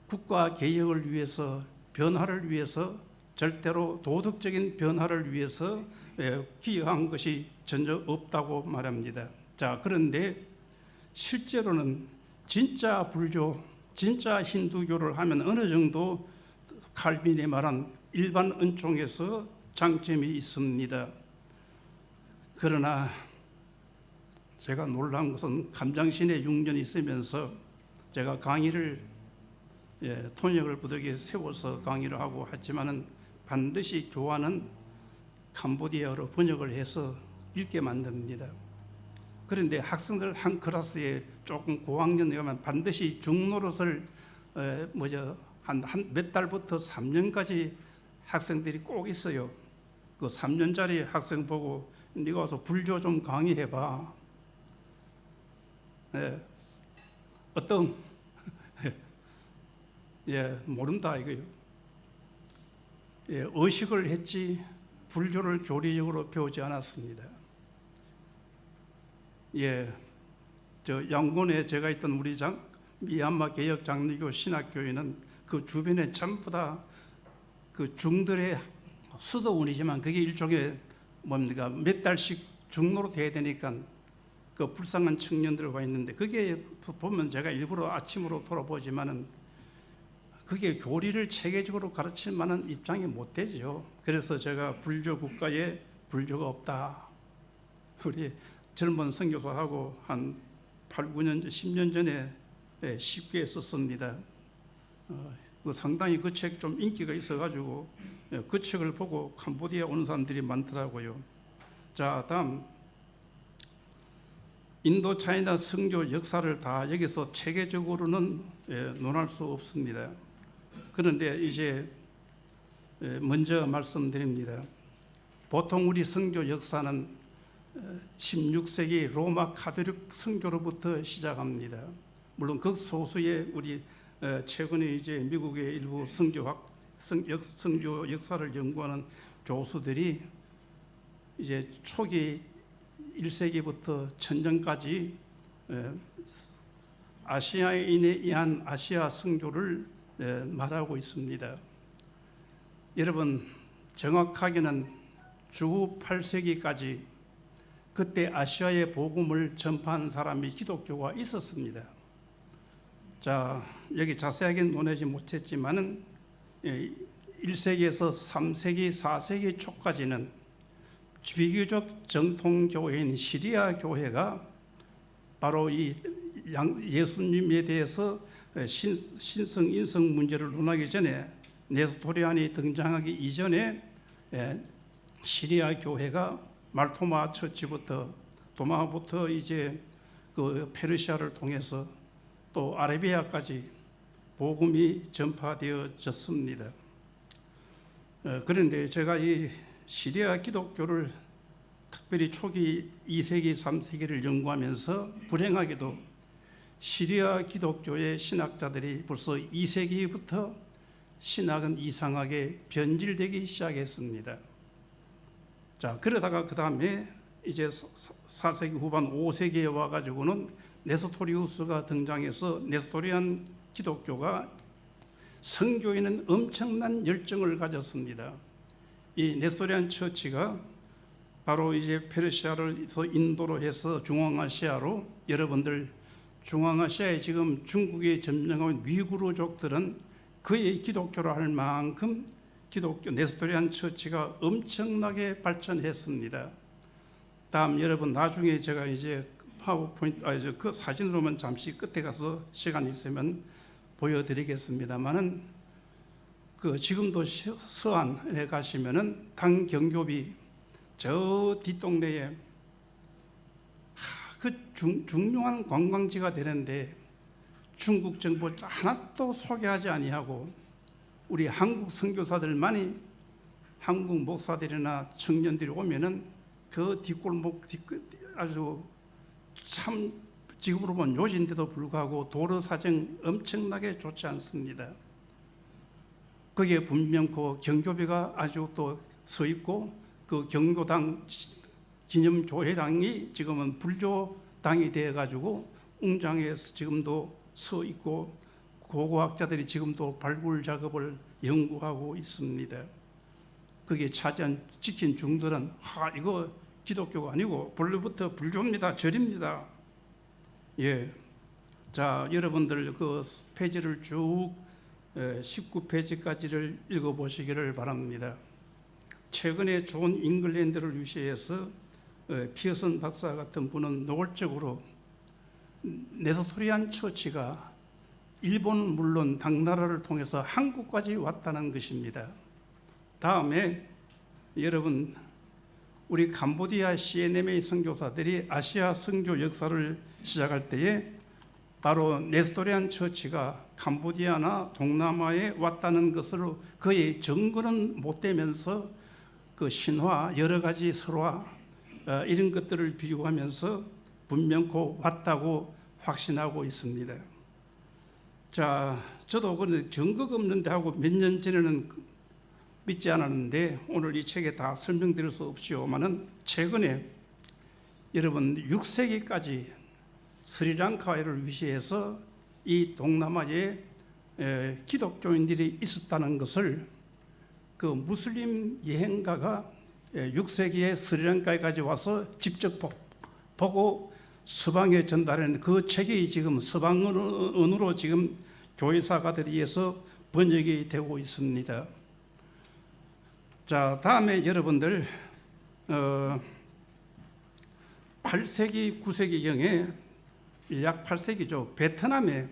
국가 개혁을 위해서, 변화를 위해서, 절대로 도덕적인 변화를 위해서 기여한 것이 전혀 없다고 말합니다. 자, 그런데 실제로는 진짜 불교, 진짜 힌두교를 하면 어느 정도 칼빈이 말한 일반 은총에서 장점이 있습니다. 그러나 제가 놀란 것은 감장신에 6년 있으면서 제가 강의를 통역을 부득이 세워서 강의를 하고 했지만은 반드시 교환은 캄보디아어로 번역을 해서 읽게 만듭니다. 그런데 학생들 한 클래스에 조금 고학년에 가면 반드시 중노릇을 한 몇 달부터 3년까지 학생들이 꼭 있어요. 그 3년짜리 학생 보고 네가 와서 불교 좀 강의해봐. 어떤 모른다 이거요. 의식을 했지 불교를 교리적으로 배우지 않았습니다. 저 양곤에 제가 있던 우리 미얀마 개혁 장로교 신학교회는 그 주변에 전부 다 그 중들의 수도원이지만 그게 일종의 몇 달씩 중노로 돼야 되니까 그 불쌍한 청년들과 있는데, 그게 보면 제가 일부러 아침으로 돌아보지만은 그게 교리를 체계적으로 가르칠 만한 입장이 못 되죠. 그래서 제가 불교 국가에 불교가 없다. 우리 젊은 선교사하고 한 8, 9년, 10년 전에 쉽게 썼습니다. 상당히 그 책 좀 인기가 있어가지고 그 책을 보고 캄보디아 오는 사람들이 많더라고요. 자, 다음 인도 차이나 선교 역사를 다 여기서 체계적으로는 논할 수 없습니다. 그런데 이제 먼저 말씀드립니다. 보통 우리 선교 역사는 16세기 로마 가톨릭 선교로부터 시작합니다. 물론 극소수의 우리 최근에 이제 미국의 일부 선교 역사를 연구하는 교수들이 이제 초기 1세기부터 천년까지 아시아인에 의한 아시아 선교를 말하고 있습니다. 여러분, 정확하게는 주 8세기까지 그때 아시아의 복음을 전파한 사람이 기독교가 있었습니다. 자, 여기 자세하게 논하지 못했지만은 1세기에서 3세기, 4세기 초까지는 비교적 정통교회인 시리아 교회가 바로 이 예수님에 대해서 신성, 인성 문제를 논하기 전에, 네스토리안이 등장하기 이전에 시리아 교회가 말토마 처치부터 도마부터 이제 그 페르시아를 통해서 또 아라비아까지 복음이 전파되어졌습니다. 그런데 제가 이 시리아 기독교를 특별히 초기 2세기, 3세기를 연구하면서 불행하게도 시리아 기독교의 신학자들이 벌써 2세기부터 신학은 이상하게 변질되기 시작했습니다. 자, 그러다가 그 다음에 이제 4세기 후반 5세기에 와가지고는 네스토리우스가 등장해서 네스토리안 기독교가 선교에는 엄청난 열정을 가졌습니다. 이 네스토리안 처치가 바로 이제 페르시아를서 인도로 해서 중앙아시아로, 여러분들 중앙아시아에 지금 중국이 점령한 위구르족들은 거의 기독교로 할 만큼 기독교 네스토리안 처치가 엄청나게 발전했습니다. 다음 여러분 나중에 제가 이제 파워포인트 그 사진으로만 잠시 끝에 가서 시간 있으면 보여드리겠습니다만은 그 지금도 서안에 가시면은 당 경교비 저 뒷동네에 그 중요한 관광지가 되는데 중국 정부 하나도 소개하지 아니하고 우리 한국 선교사들만이, 한국 목사들이나 청년들이 오면은 그 뒷골목 아주 참 지금으로 보면 요지인데도 불구하고 도로 사정 엄청나게 좋지 않습니다. 거기에 분명 그 경교비가 아주 또 서 있고, 그 경교당 기념교회당이 지금은 불교당이 되어 가지고 웅장해서 지금도 서 있고, 고고학자들이 지금도 발굴 작업을 연구하고 있습니다. 거기에 지킨 중들은 이거 기독교가 아니고 본래부터 불교입니다, 절입니다. 예, 자 여러분들 그 페이지를 쭉 19페이지까지를 읽어보시기를 바랍니다. 최근에 존 잉글랜드를 위시해서 피어슨 박사 같은 분은 노골적으로 네스토리안 처치가 일본은 물론 당나라를 통해서 한국까지 왔다는 것입니다. 다음에 여러분 우리 캄보디아 CNMA 선교사들이 아시아 선교 역사를 시작할 때에 바로 네스토리안 처치가 캄보디아나 동남아에 왔다는 것으로 거의 증거는 못 되면서 그 신화, 여러 가지 설화 이런 것들을 비교하면서 분명코 왔다고 확신하고 있습니다. 자, 저도 그 증거가 없는데 하고 몇 년 전에는 믿지 않았는데 오늘 이 책에 다 설명드릴 수 없지만은 최근에 여러분 6세기까지 스리랑카를 위시해서 이 동남아에 기독교인들이 있었다는 것을 그 무슬림 여행가가 6세기에 스리랑카에까지 와서 직접 보고 서방에 전달한 그 책이 지금 서방언어로 지금 교회사가들에 의해서 번역이 되고 있습니다. 자, 다음에 여러분들 8세기, 9세기경에 약 8세기죠. 베트남에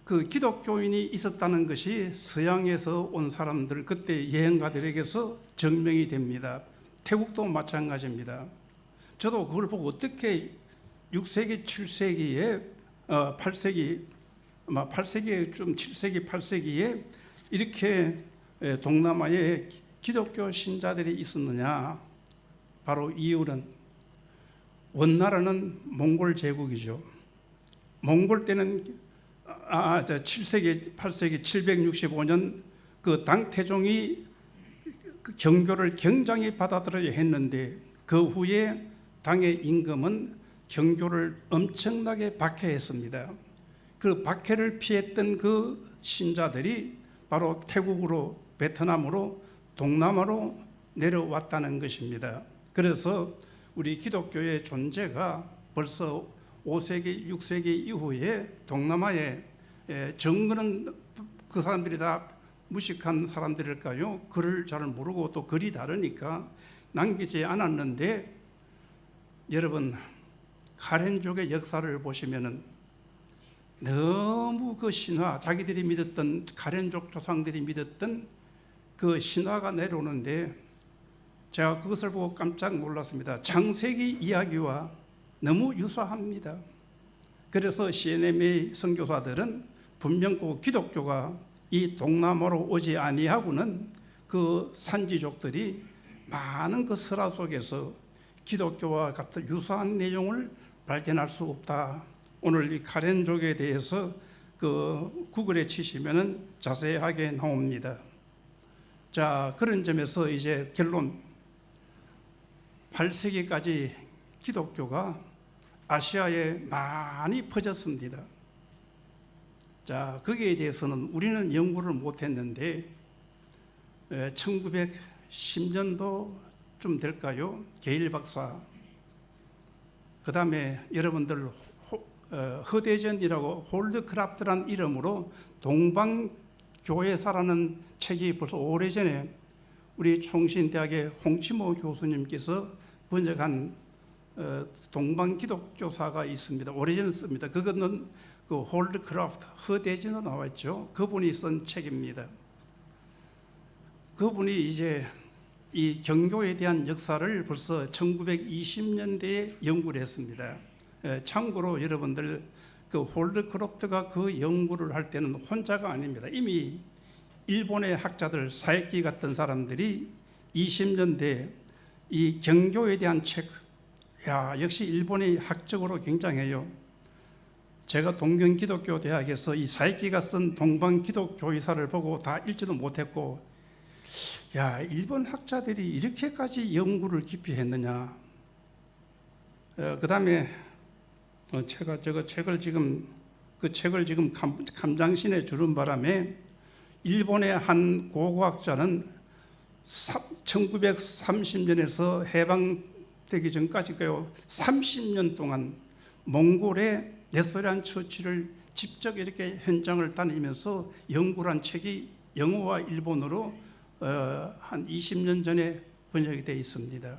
그 기독교인이 있었다는 것이 서양에서 온 사람들, 그때 여행가들에게서 증명이 됩니다. 태국도 마찬가지입니다. 저도 그걸 보고 어떻게 6세기, 7세기에 8세기, 아마 8세기에 좀 7세기, 8세기에 이렇게 동남아에 기독교 신자들이 있었느냐? 바로 이유는 원나라는 몽골 제국이죠. 몽골 때는 7세기, 8세기 765년 그 당태종이 그 경교를 굉장히 받아들여야 했는데 그 후에 당의 임금은 경교를 엄청나게 박해했습니다. 그 박해를 피했던 그 신자들이 바로 태국으로, 베트남으로, 동남아로 내려왔다는 것입니다. 그래서 우리 기독교의 존재가 벌써 5세기, 6세기 이후에 동남아에 정글은 그 사람들이 다 무식한 사람들일까요? 글을 잘 모르고 또 글이 다르니까 남기지 않았는데, 여러분 카렌족의 역사를 보시면은 너무 그 신화, 자기들이 믿었던 카렌족 조상들이 믿었던 그 신화가 내려오는데 제가 그것을 보고 깜짝 놀랐습니다. 창세기 이야기와 너무 유사합니다. 그래서 CNMA 선교사들은 분명 그 기독교가 이 동남아로 오지 아니하고는 그 산지족들이 많은 그 설화 속에서 기독교와 같은 유사한 내용을 발견할 수 없다. 오늘 이 카렌족에 대해서 그 구글에 치시면은 자세하게 나옵니다. 자, 그런 점에서 이제 결론, 8세기까지 기독교가 아시아에 많이 퍼졌습니다. 자, 거기에 대해서는 우리는 연구를 못했는데 1910년도쯤 될까요? 게일 박사, 그 다음에 여러분들 허대전이라고 홀드크라프트라는 이름으로 동방교회사라는 책이 벌써 오래전에 우리 총신대학의 홍치모 교수님께서 번역한 동방기독교사가 있습니다. 오래전 씁니다. 그거는 그 홀드크라프트, 허대전으로 나왔죠. 그분이 쓴 책입니다. 그분이 이제 이 경교에 대한 역사를 벌써 1920년대에 연구를 했습니다. 참고로 여러분들 그 홀드크로프트가 그 연구를 할 때는 혼자가 아닙니다. 이미 일본의 학자들, 사익기 같은 사람들이 20년대 이 경교에 대한 책, 야, 역시 일본이 학적으로 굉장해요. 제가 동경기독교 대학에서 이 사익기가 쓴 동방기독교의사를 보고 다 읽지도 못했고, 야, 일본 학자들이 이렇게까지 연구를 깊이 했느냐. 그 다음에 제가 책을 지금 감장신에 주는 바람에 일본의 한 고고학자는 1930년에서 해방되기 전까지까요 30년 동안 몽골의 네소련 처치를 직접 이렇게 현장을 다니면서 연구를 한 책이 영어와 일본어로 한 20년 전에 번역이 되어 있습니다.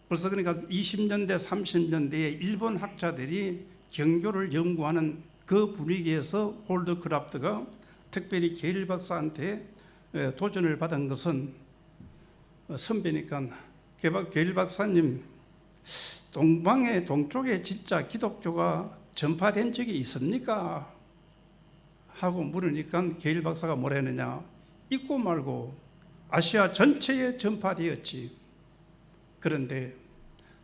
벌써 그러니까 20년대, 30년대에 일본 학자들이 경교를 연구하는 그 분위기에서 홀드크라프트가 특별히 게일 박사한테 도전을 받은 것은 선배니까 게일 박사님, 동방의 동쪽에 진짜 기독교가 전파된 적이 있습니까? 하고 물으니까 게일 박사가 뭐라 했느냐, 있고 말고 아시아 전체에 전파되었지. 그런데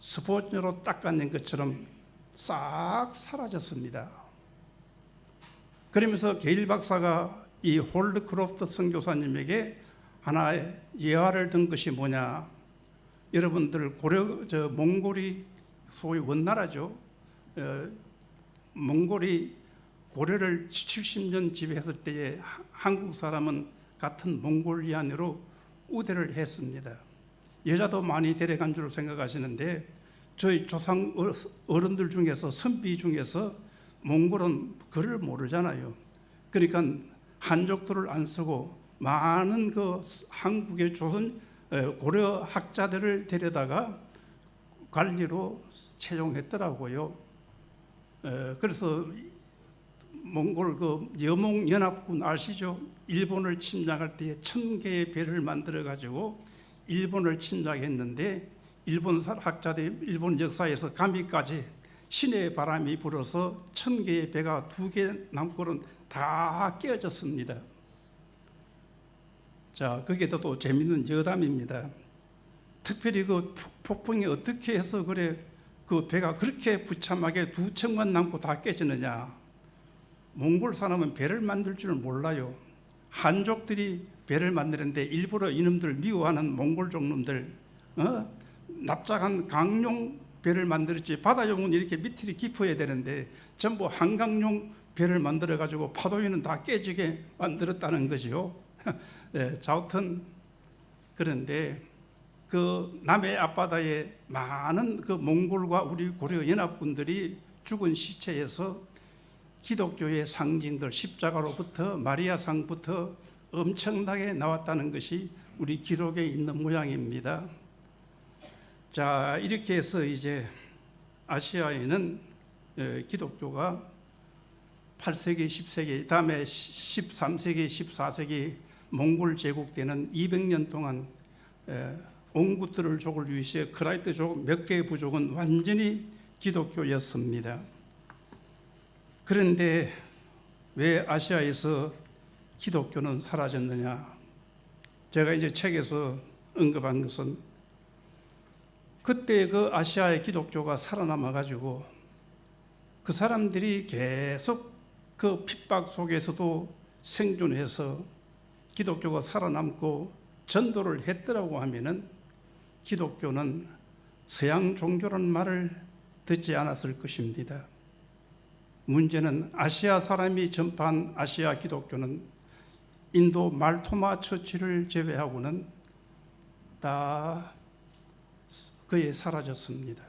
스포츠로 닦아낸 것처럼 싹 사라졌습니다. 그러면서 게일 박사가 이 홀드크로프트 선교사님에게 하나의 예화를 든 것이 뭐냐, 여러분들 몽골이 소위 원나라죠. 몽골이 고려를 70년 지배했을 때에 한국 사람은 같은 몽골리안으로 우대를 했습니다. 여자도 많이 데려간 줄 생각하시는데 저희 조상 어른들 중에서, 선비 중에서 몽골은 글을 모르잖아요. 그러니까 한족들을 안 쓰고 많은 그 한국의 조선 고려 학자들을 데려다가 관리로 채용했더라고요. 그래서 몽골 그 여몽연합군 아시죠? 일본을 침략할 때에 1000개의 배를 만들어 가지고 일본을 침략했는데 일본 학자들이 일본 역사에서 감히까지 신의 바람이 불어서 1000개의 배가 2개 남고는 다 깨어졌습니다. 자, 거기에도 또 재밌는 여담입니다. 특별히 그 폭풍이 어떻게 해서 그래 그 배가 그렇게 부참하게 2층만 남고 다 깨지느냐. 몽골 사람은 배를 만들 줄 몰라요. 한족들이 배를 만드는데 일부러 이놈들 미워하는 몽골족 놈들 납작한 강용 배를 만들었지, 바다용은 이렇게 밑이 깊어야 되는데 전부 한강용 배를 만들어 가지고 파도에는 다 깨지게 만들었다는 거죠. 네, 자우튼 그런데 그 남해 앞바다에 많은 그 몽골과 우리 고려 연합군들이 죽은 시체에서 기독교의 상징들 십자가로부터 마리아상부터 엄청나게 나왔다는 것이 우리 기록에 있는 모양입니다. 자, 이렇게 해서 이제 아시아에는 기독교가 8세기, 10세기, 다음에 13세기, 14세기 몽골 제국 때는 200년 동안 옹구트를 위시해 크라이트 족 몇 개의 부족은 완전히 기독교였습니다. 그런데 왜 아시아에서 기독교는 사라졌느냐? 제가 이제 책에서 언급한 것은 그때 그 아시아의 기독교가 살아남아 가지고 그 사람들이 계속 그 핍박 속에서도 생존해서 기독교가 살아남고 전도를 했더라고 하면은 기독교는 서양 종교라는 말을 듣지 않았을 것입니다. 문제는 아시아 사람이 전파한 아시아 기독교는 인도 말토마 처치를 제외하고는 다 거의 사라졌습니다.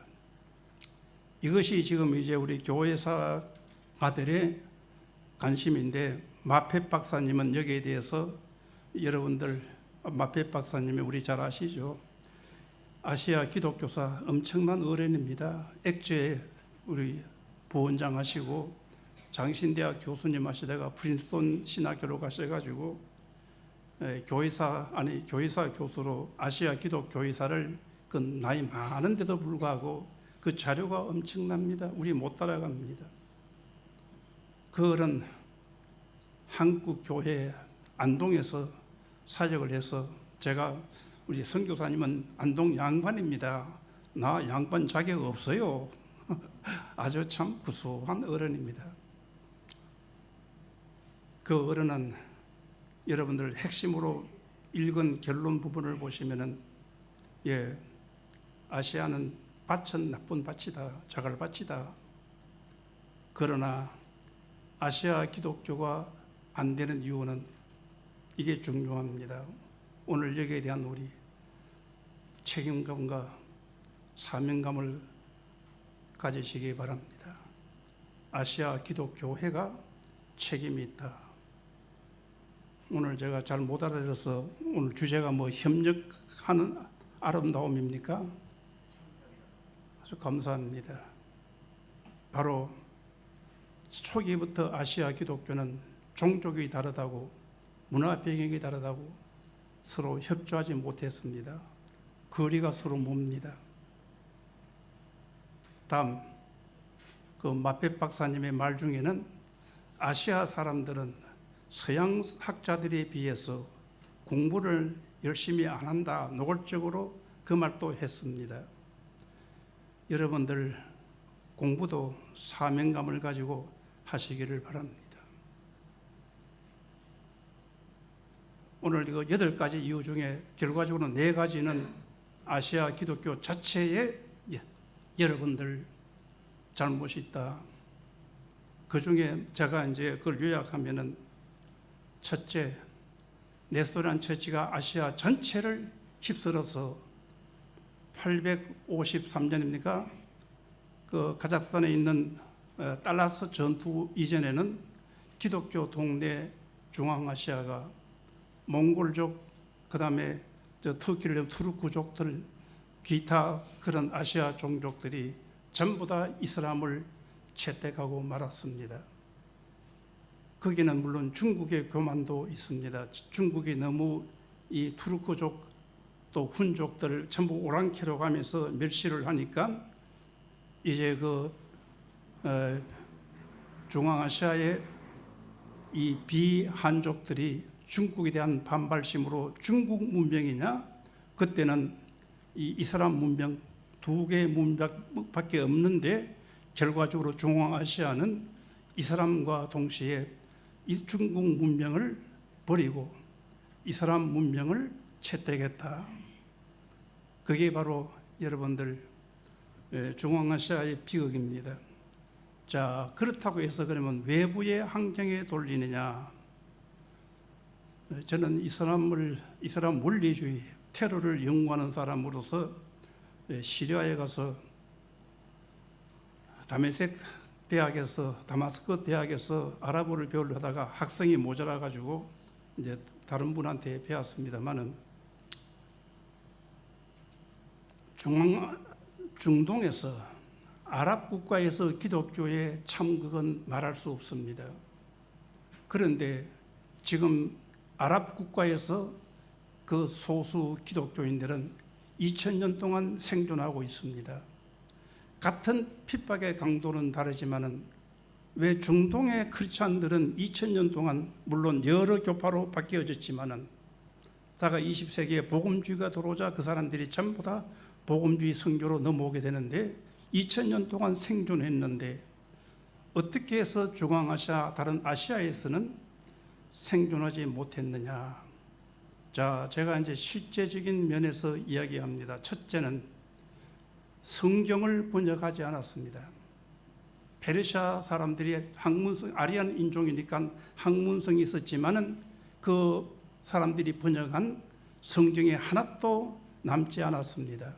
이것이 지금 이제 우리 교회사가들의 관심인데, 마페 박사님은 여기에 대해서 여러분들, 마페 박사님이 우리 잘 아시죠? 아시아 기독교사 엄청난 어른입니다. 액주에 우리 부원장 하시고 장신대학 교수님 하시다가 프린스톤 신학교로 가셔가지고 교회사 교수로 아시아 기독교회사를 그 나이 많은데도 불구하고 그 자료가 엄청납니다. 우리 못 따라갑니다. 그런 한국 교회 안동에서 사역을 해서, 제가 우리 선교사님은 안동 양반입니다. 나 양반 자격 없어요. 아주 참 구수한 어른입니다. 그 어른은 여러분들 핵심으로 읽은 결론 부분을 보시면은, 아시아는 밭은 나쁜 밭이다, 자갈밭이다. 그러나 아시아 기독교가 안 되는 이유는 이게 중요합니다. 오늘 여기에 대한 우리 책임감과 사명감을 가지시기 바랍니다. 아시아 기독교회가 책임이 있다. 오늘 제가 잘 못 알아들어서, 오늘 주제가 뭐 협력하는 아름다움입니까? 아주 감사합니다. 바로 초기부터 아시아 기독교는 종족이 다르다고, 문화 배경이 다르다고 서로 협조하지 못했습니다. 거리가 서로 멉니다. 다음, 그 마페 박사님의 말 중에는 아시아 사람들은 서양 학자들에 비해서 공부를 열심히 안 한다, 노골적으로 그 말도 했습니다. 여러분들 공부도 사명감을 가지고 하시기를 바랍니다. 오늘 이거 8가지 이유 중에 결과적으로 4가지는 아시아 기독교 자체에 여러분들 잘못이 있다. 그 중에 제가 이제 그걸 요약하면은, 첫째, 네스토리안 처치가 아시아 전체를 휩쓸어서 853년입니까? 그 카자흐스탄에 있는 달라스 전투 이전에는 기독교 동네 중앙아시아가 몽골족, 그 다음에 터키를 투르크족들, 기타 그런 아시아 종족들이 전부 다 이슬람을 채택하고 말았습니다. 거기는 물론 중국의 교만도 있습니다. 중국이 너무 이 투르크족 또 훈족들 전부 오랑캐로 가면서 멸시를 하니까, 이제 그 중앙아시아의 이 비한족들이 중국에 대한 반발심으로 중국 문명이냐, 그때는 이 이슬람 문명 2개의 문명밖에 없는데, 결과적으로 중앙아시아는 이슬람과 동시에 이 중국 문명을 버리고 이슬람 문명을 채택했다. 그게 바로 여러분들 중앙아시아의 비극입니다. 자, 그렇다고 해서 그러면 외부의 환경에 돌리느냐? 저는 이슬람 원리주의, 테러를 연구하는 사람으로서 시리아에 가서 다마스커스 대학에서 아랍어를 배우려다가 학생이 모자라 가지고 이제 다른 분한테 배웠습니다만은, 중동에서 아랍 국가에서 기독교의 참극은 말할 수 없습니다. 그런데 지금 아랍 국가에서 그 소수 기독교인들은 2000년 동안 생존하고 있습니다. 같은 핍박의 강도는 다르지만은, 왜 중동의 크리스찬들은 2000년 동안 물론 여러 교파로 바뀌어졌지만은, 다가 20세기에 복음주의가 들어오자 그 사람들이 전부 다 복음주의 선교로 넘어오게 되는데, 2000년 동안 생존했는데 어떻게 해서 중앙아시아, 다른 아시아에서는 생존하지 못했느냐? 자, 제가 이제 실제적인 면에서 이야기합니다. 첫째는 성경을 번역하지 않았습니다. 페르시아 사람들이 학문성, 아리안 인종이니까 학문성이 있었지만은 그 사람들이 번역한 성경에 하나도 남지 않았습니다.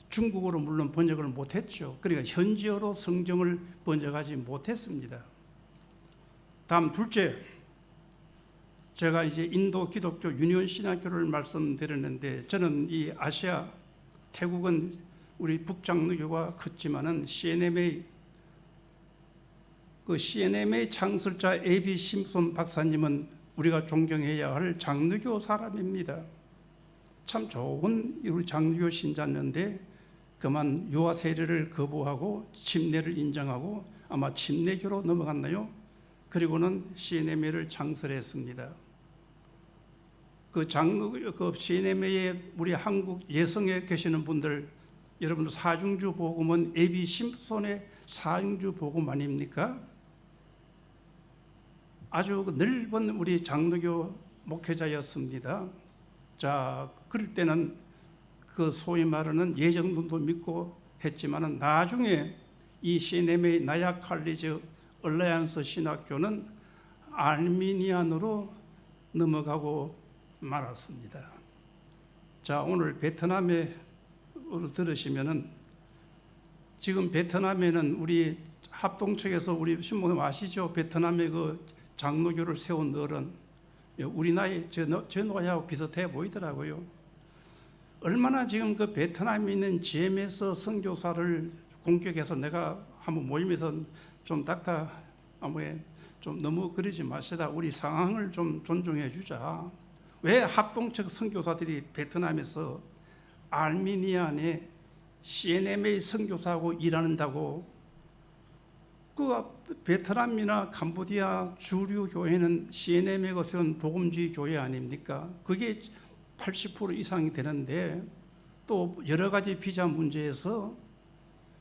중국어로 물론 번역을 못했죠. 그러니까 현지어로 성경을 번역하지 못했습니다. 다음 둘째, 제가 이제 인도 기독교 유니온 신학교를 말씀드렸는데, 저는 이 아시아, 태국은 우리 북장로교가 컸지만은 CNMA 창설자 A.B. 심슨 박사님은 우리가 존경해야 할 장로교 사람입니다. 참 좋은 우리 장로교 신자였는데 그만 유아 세례를 거부하고 침례를 인정하고 아마 침례교로 넘어갔나요? 그리고는 CNMA를 창설했습니다. 그 CNMA에 우리 한국 예성에 계시는 분들, 여러분들 사중주 복음은 A.B. 심슨의 사중주 복음 아닙니까? 아주 넓은 우리 장로교 목회자였습니다. 자, 그럴 때는 그 소위 말하는 예정론도 믿고 했지만은 나중에 이 CNMA 나약 칼리지 얼라이언스 신학교는 아르미니안으로 넘어가고 말았습니다. 자, 오늘 베트남에 들으시면은 지금 베트남에는 우리 합동측에서 우리 신부님 아시죠? 베트남에 그 장로교를 세운 어른, 우리 나이 저 노하고 비슷해 보이더라고요. 얼마나 지금 그 베트남에 있는 GMS 선교사를 공격해서 내가 한번 모임에서 좀 좀 너무 그러지 마시다. 우리 상황을 좀 존중해 주자. 왜 합동측 선교사들이 베트남에서 아르미니안에 CNMA 선교사하고 일하는다고? 그 베트남이나 캄보디아 주류 교회는 CNMA가 세운 복음주의 교회 아닙니까? 그게 80% 이상이 되는데 또 여러 가지 비자 문제에서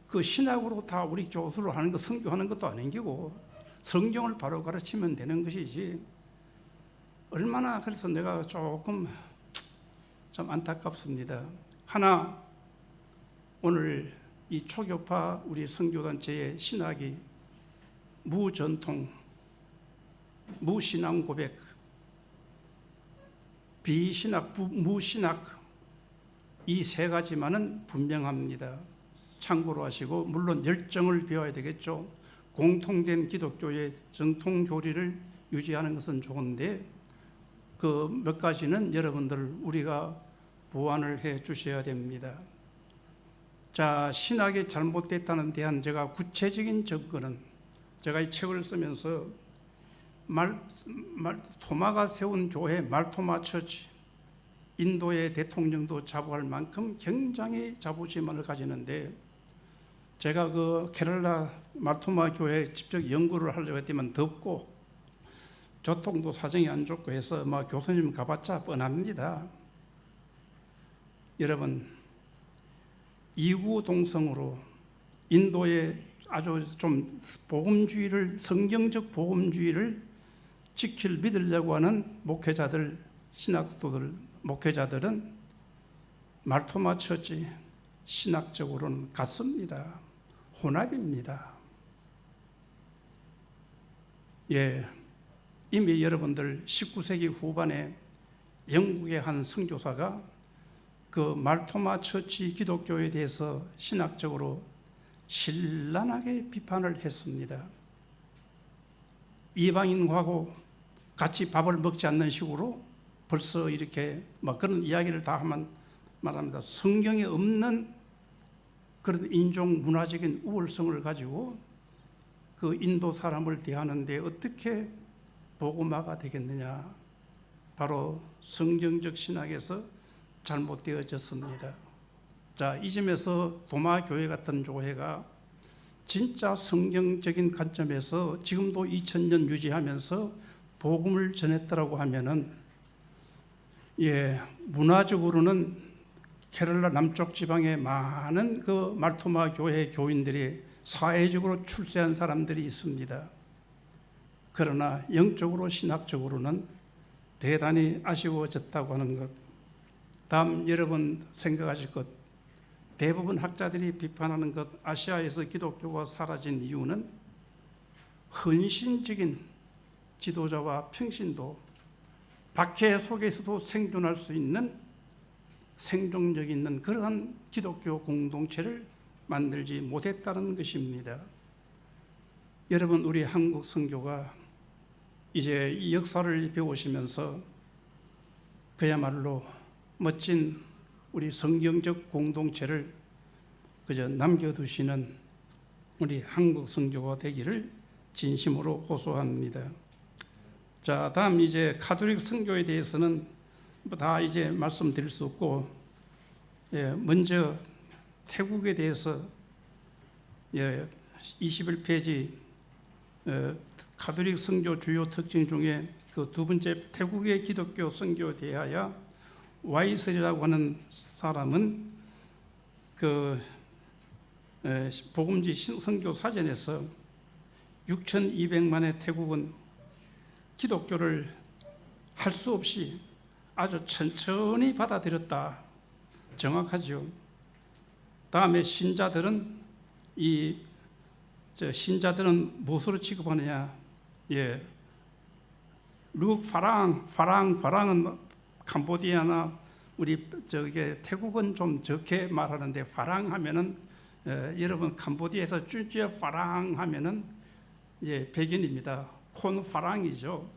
그 신학으로 다 우리 교수를 하는 거, 선교하는 것도 아니고 성경을 바로 가르치면 되는 것이지. 얼마나, 그래서 내가 조금 좀 안타깝습니다. 하나, 오늘 이 초교파 우리 선교단체의 신학이 무전통, 무신앙 고백, 비신학, 무신학, 이 세 가지만은 분명합니다. 참고로 하시고, 물론 열정을 배워야 되겠죠. 공통된 기독교의 정통 교리를 유지하는 것은 좋은데 그 몇 가지는 여러분들 우리가 보완을 해 주셔야 됩니다. 자, 신학이 잘못됐다는 대한 제가 구체적인 증거는, 제가 이 책을 쓰면서 토마가 세운 교회 말토마 처치, 인도의 대통령도 자부할 만큼 굉장히 자부심을 가지는데, 제가 그 케럴라 말토마 교회 직접 연구를 하려고 했더니 덥고 교통도 사정이 안 좋고 해서 교수님 가봤자 뻔합니다. 여러분, 이구동성으로 인도의 아주 좀 복음주의를, 성경적 복음주의를 믿으려고 하는 목회자들, 신학도들, 목회자들은 말토마 처치 신학적으로는 같습니다. 혼합입니다. 예, 이미 여러분들 19세기 후반에 영국의 한 선교사가 그 말토마 처치 기독교에 대해서 신학적으로 신랄하게 비판을 했습니다. 이방인하고 같이 밥을 먹지 않는 식으로 벌써 이렇게 그런 이야기를 다 하면 말합니다. 성경에 없는 그런 인종 문화적인 우월성을 가지고 그 인도 사람을 대하는데 어떻게 복음화가 되겠느냐. 바로 성경적 신학에서 잘못되어졌습니다. 자, 이 점에서 도마교회 같은 교회가 진짜 성경적인 관점에서 지금도 2000년 유지하면서 복음을 전했다라고 하면은, 예, 문화적으로는 케럴라 남쪽 지방에 많은 그 말토마 교회 교인들이 사회적으로 출세한 사람들이 있습니다. 그러나 영적으로 신학적으로는 대단히 아쉬워졌다고 하는 것. 다음 여러분 생각하실 것, 대부분 학자들이 비판하는 것, 아시아에서 기독교가 사라진 이유는 헌신적인 지도자와 평신도, 박해 속에서도 생존할 수 있는 생존력 있는 그러한 기독교 공동체를 만들지 못했다는 것입니다. 여러분, 우리 한국 선교가 이제 이 역사를 배우시면서 그야말로 멋진 우리 성경적 공동체를 그저 남겨두시는 우리 한국 선교가 되기를 진심으로 호소합니다. 자, 다음 이제 가톨릭 선교에 대해서는 다 이제 말씀드릴 수 없고, 먼저 태국에 대해서 21페이지 가톨릭 선교 주요 특징 중에 그 두 번째, 태국의 기독교 선교에 대하여 와이슬이라고 하는 사람은 그 복음지 선교 사전에서 6,200만의 태국은 기독교를 할 수 없이 아주 천천히 받아들였다. 정확하죠. 다음에 신자들은 신자들은 무엇으로 취급하느냐? 파랑은 캄보디아나 우리 태국은 좀 적게 말하는데, 파랑 하면은 여러분 캄보디아에서 쭈찌 파랑 하면은 백인입니다. 콘 파랑이죠.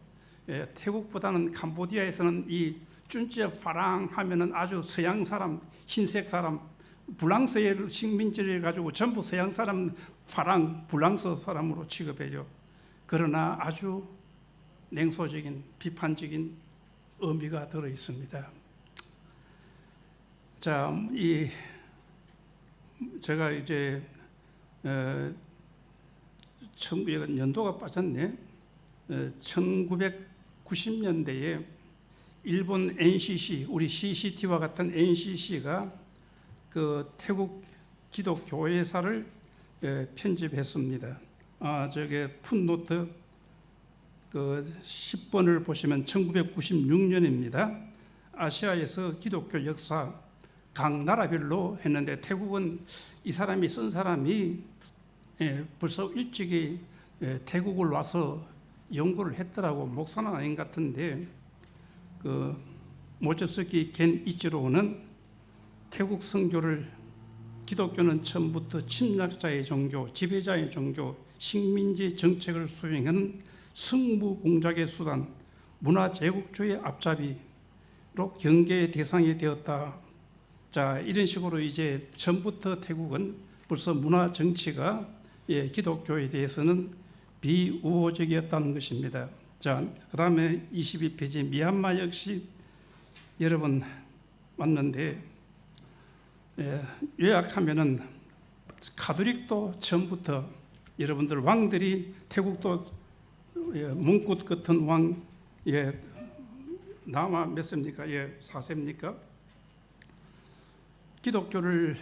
태국보다는 캄보디아에서는 이 쭈찌 파랑 하면은 아주 서양 사람, 흰색 사람, 불랑스의 식민지를 가지고 전부 서양 사람 파랑, 불랑스 사람으로 취급해요. 그러나 아주 냉소적인 비판적인 의미가 들어 있습니다. 자, 제가 이제 연도가 빠졌네. 1990년대에 일본 NCC, 우리 CCT와 같은 NCC가 그 태국 기독교회사를 편집했습니다. 저게 풋노트 그 10번을 보시면 1996년입니다. 아시아에서 기독교 역사 각 나라별로 했는데, 태국은 이 사람이 쓴 사람이 벌써 일찍이 태국을 와서 연구를 했더라고. 목사는 아닌 것 같은데, 그 모조스키 겐 이치로는 태국 선교를 기독교는 처음부터 침략자의 종교, 지배자의 종교, 식민지 정책을 수행하는 승부 공작의 수단, 문화 제국주의 앞잡이로 경계의 대상이 되었다. 자, 이런 식으로 이제 처음부터 태국은 벌써 문화 정치가 기독교에 대해서는 비우호적이었다는 것입니다. 자, 그 다음에 22페이지 미얀마 역시 여러분 왔는데, 요약하면은 가톨릭도 처음부터 여러분들 왕들이 태국도 몽굿 같은 왕, 나마 몇 세입니까? 4세입니까? 기독교를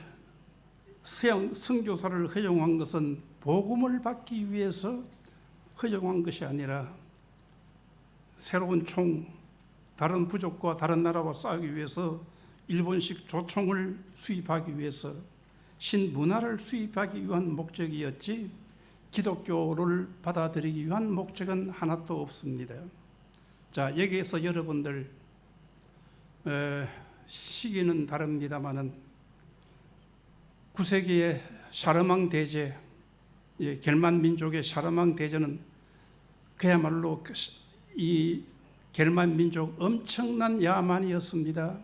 선교사를 허용한 것은 복음을 받기 위해서 허용한 것이 아니라 새로운 총, 다른 부족과 다른 나라와 싸우기 위해서 일본식 조총을 수입하기 위해서 신문화를 수입하기 위한 목적이었지, 기독교를 받아들이기 위한 목적은 하나도 없습니다. 자, 여기에서 여러분들 시기는 다릅니다마는 9세기의 샤르망 대제, 겔만 민족의 샤르망 대제는 그야말로 이 겔만 민족 엄청난 야만이었습니다.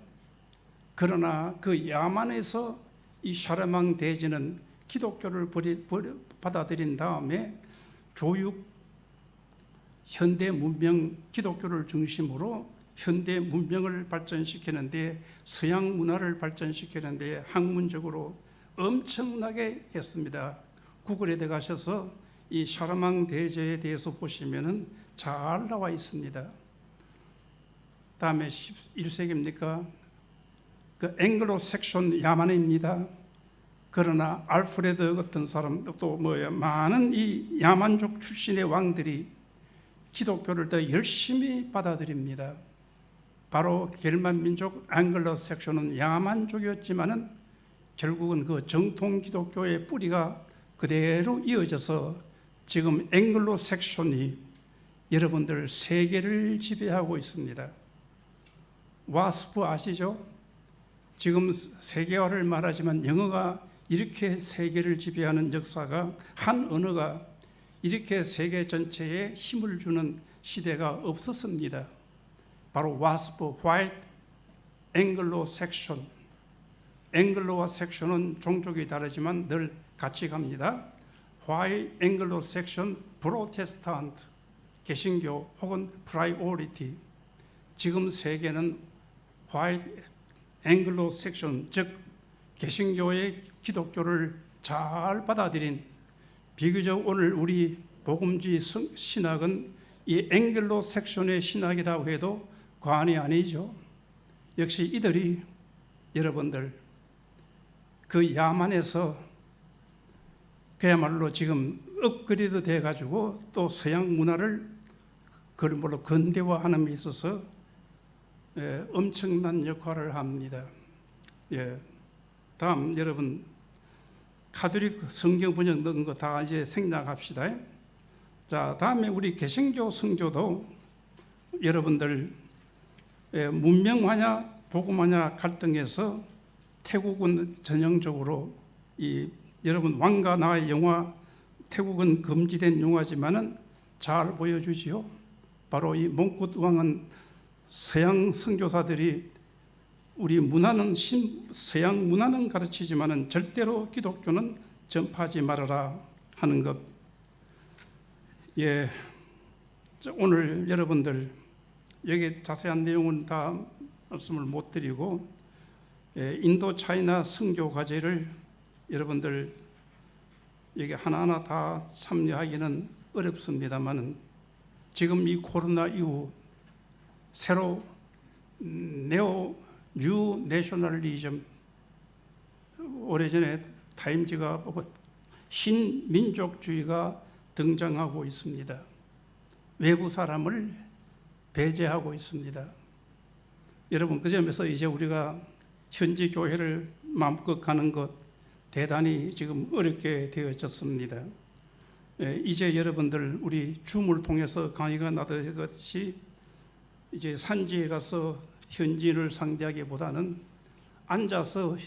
그러나 그 야만에서 이 샤르망 대제는 기독교를 받아들인 다음에 조육, 현대 문명, 기독교를 중심으로 현대 문명을 발전시키는데, 서양 문화를 발전시키는데 학문적으로 엄청나게 했습니다. 구글에 들어가셔서 이 샤르망 대제에 대해서 보시면은 잘 나와 있습니다. 다음에 11세기입니까? 그 앵글로 섹션 야만입니다. 그러나 알프레드 같은 사람, 또 많은 이 야만족 출신의 왕들이 기독교를 더 열심히 받아들입니다. 바로 겔만 민족 앵글로 섹션은 야만족이었지만은 결국은 그 정통 기독교의 뿌리가 그대로 이어져서 지금 앵글로 섹션이 여러분들 세계를 지배하고 있습니다. 와스프 아시죠? 지금 세계화를 말하지만 영어가 이렇게 세계를 지배하는 역사가, 한 언어가 이렇게 세계 전체에 힘을 주는 시대가 없었습니다. 바로 와스프, White Anglo-Saxon. 앵글로와 섹션은 종족이 다르지만 늘 같이 갑니다. White Anglo-Saxon Protestant, 개신교 혹은 Priority. 지금 세계는 White Anglo-Saxon, 즉 개신교의 기독교를 잘 받아들인, 비교적 오늘 우리 복음주의 신학은 이 앵글로-섹션의 신학이라고 해도 과언이 아니죠. 역시 이들이 여러분들 그 야만에서 그야말로 지금 업그레이드 돼가지고 또 서양 문화를 그야말로 근대화하는 데 있어서 엄청난 역할을 합니다. 다음 여러분 카톨릭 성경 번역 넣은 거 다 이제 생략합시다. 자, 다음에 우리 개신교 선교도 여러분들 문명화냐 복음화냐 갈등에서 태국은 전형적으로 여러분 왕과 나의 영화, 태국은 금지된 영화지만은 잘 보여주지요. 바로 이 몽굿 왕은 서양 선교사들이 우리 문화는 서양 문화는 가르치지만은 절대로 기독교는 전파하지 말아라 하는 것. 오늘 여러분들 여기 자세한 내용은 다 말씀을 못 드리고 인도 차이나 선교 과제를 여러분들 여기 하나하나 다 참여하기는 어렵습니다만은 지금 이 코로나 이후 새로 뉴 내셔널리즘, 오래전에 타임즈가 보고 신민족주의가 등장하고 있습니다. 외부 사람을 배제하고 있습니다. 여러분, 그 점에서 이제 우리가 현지 교회를 마음껏 가는 것 대단히 지금 어렵게 되어졌습니다. 이제 여러분들 우리 줌을 통해서 강의가 나듯이 이제 산지에 가서 현지인을 상대하기보다는 앉아서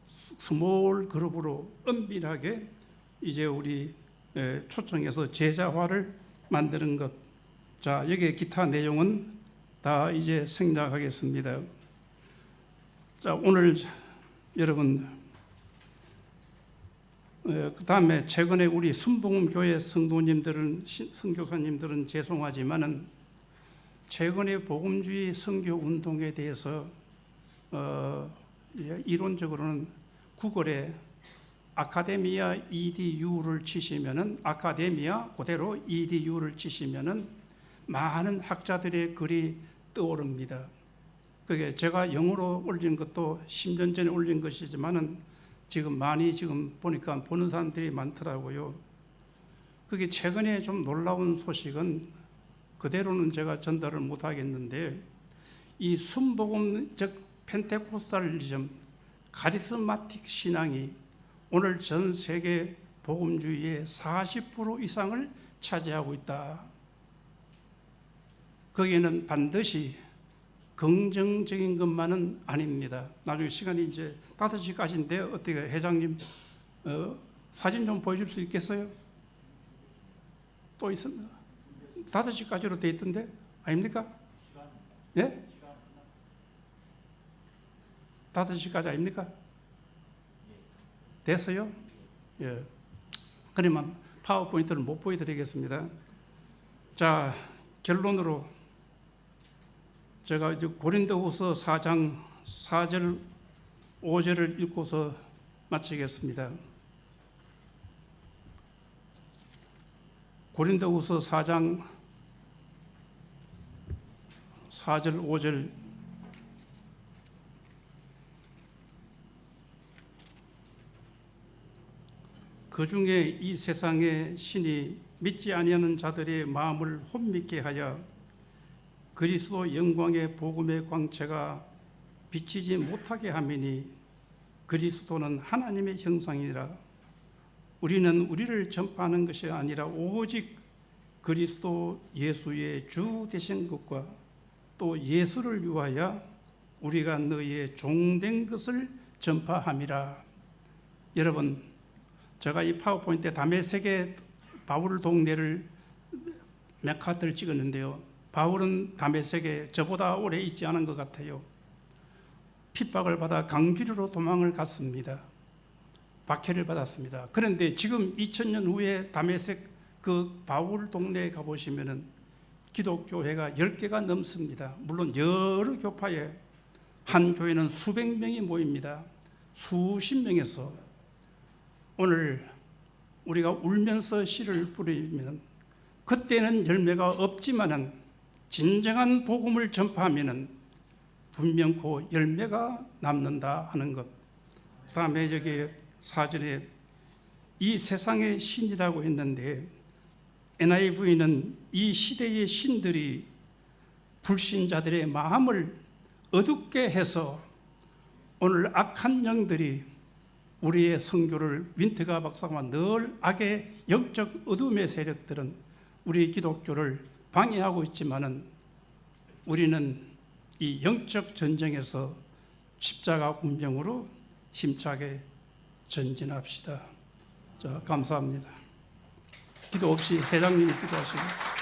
스몰 그룹으로 은밀하게 이제 우리 초청해서 제자화를 만드는 것. 자, 여기에 기타 내용은 다 이제 생략하겠습니다. 자, 오늘 여러분 그 다음에 최근에 우리 순복음교회 성도님들은 선교사님들은 죄송하지만은 최근의 복음주의 선교 운동에 대해서 이론적으로는 구글에 아카데미아 EDU를 치시면은 아카데미아 그대로 EDU를 치시면은 많은 학자들의 글이 떠오릅니다. 그게 제가 영어로 올린 것도 10년 전에 올린 것이지만은 지금 많이 지금 보니까 보는 사람들이 많더라고요. 그게 최근에 좀 놀라운 소식은 그대로는 제가 전달을 못 하겠는데 이 순복음적 펜테코스탈리즘, 카리스마틱 신앙이 오늘 전 세계 복음주의의 40% 이상을 차지하고 있다. 거기에는 반드시 긍정적인 것만은 아닙니다. 나중에 시간이 이제 5시까지인데 어떻게 회장님 사진 좀 보여줄 수 있겠어요? 또 있습니다. 5시까지로 돼 있던데 아닙니까? 예? 5시까지 아닙니까? 됐어요? 예. 그러면 파워포인트를 못 보여드리겠습니다. 자, 결론으로 제가 이제 고린도후서 4장 4절 5절을 읽고서 마치겠습니다. 고린도후서 4장 4절 5절 그 중에 이 세상의 신이 믿지 아니하는 자들의 마음을 혼미케 하여 그리스도 영광의 복음의 광채가 비치지 못하게 하미니 그리스도는 하나님의 형상이라. 우리는 우리를 전파하는 것이 아니라 오직 그리스도 예수의 주 되신 것과 또 예수를 위하여 우리가 너희의 종된 것을 전파함이라. 여러분, 제가 이 파워포인트에 다메섹의 바울 동네를 몇 카드를 찍었는데요. 바울은 다메섹에 저보다 오래 있지 않은 것 같아요. 핍박을 받아 강주리로 도망을 갔습니다. 박해를 받았습니다. 그런데 지금 2000년 후에 다메섹 그 바울 동네에 가보시면은 기독교회가 10개가 넘습니다. 물론 여러 교파에 한 교회는 수백 명이 모입니다. 수십 명에서 오늘 우리가 울면서 씨를 뿌리면 그때는 열매가 없지만은 진정한 복음을 전파하면은 분명코 열매가 남는다 하는 것. 그다음에 여기 사전에 이 세상의 신이라고 했는데 NIV는 이 시대의 신들이 불신자들의 마음을 어둡게 해서 오늘 악한 영들이 우리의 선교를 윈트가 박사가 늘 악의 영적 어둠의 세력들은 우리 기독교를 방해하고 있지만은 우리는 이 영적 전쟁에서 십자가 운명으로 힘차게 전진합시다. 자, 감사합니다. 기도 없이 회장님이 기도하시고.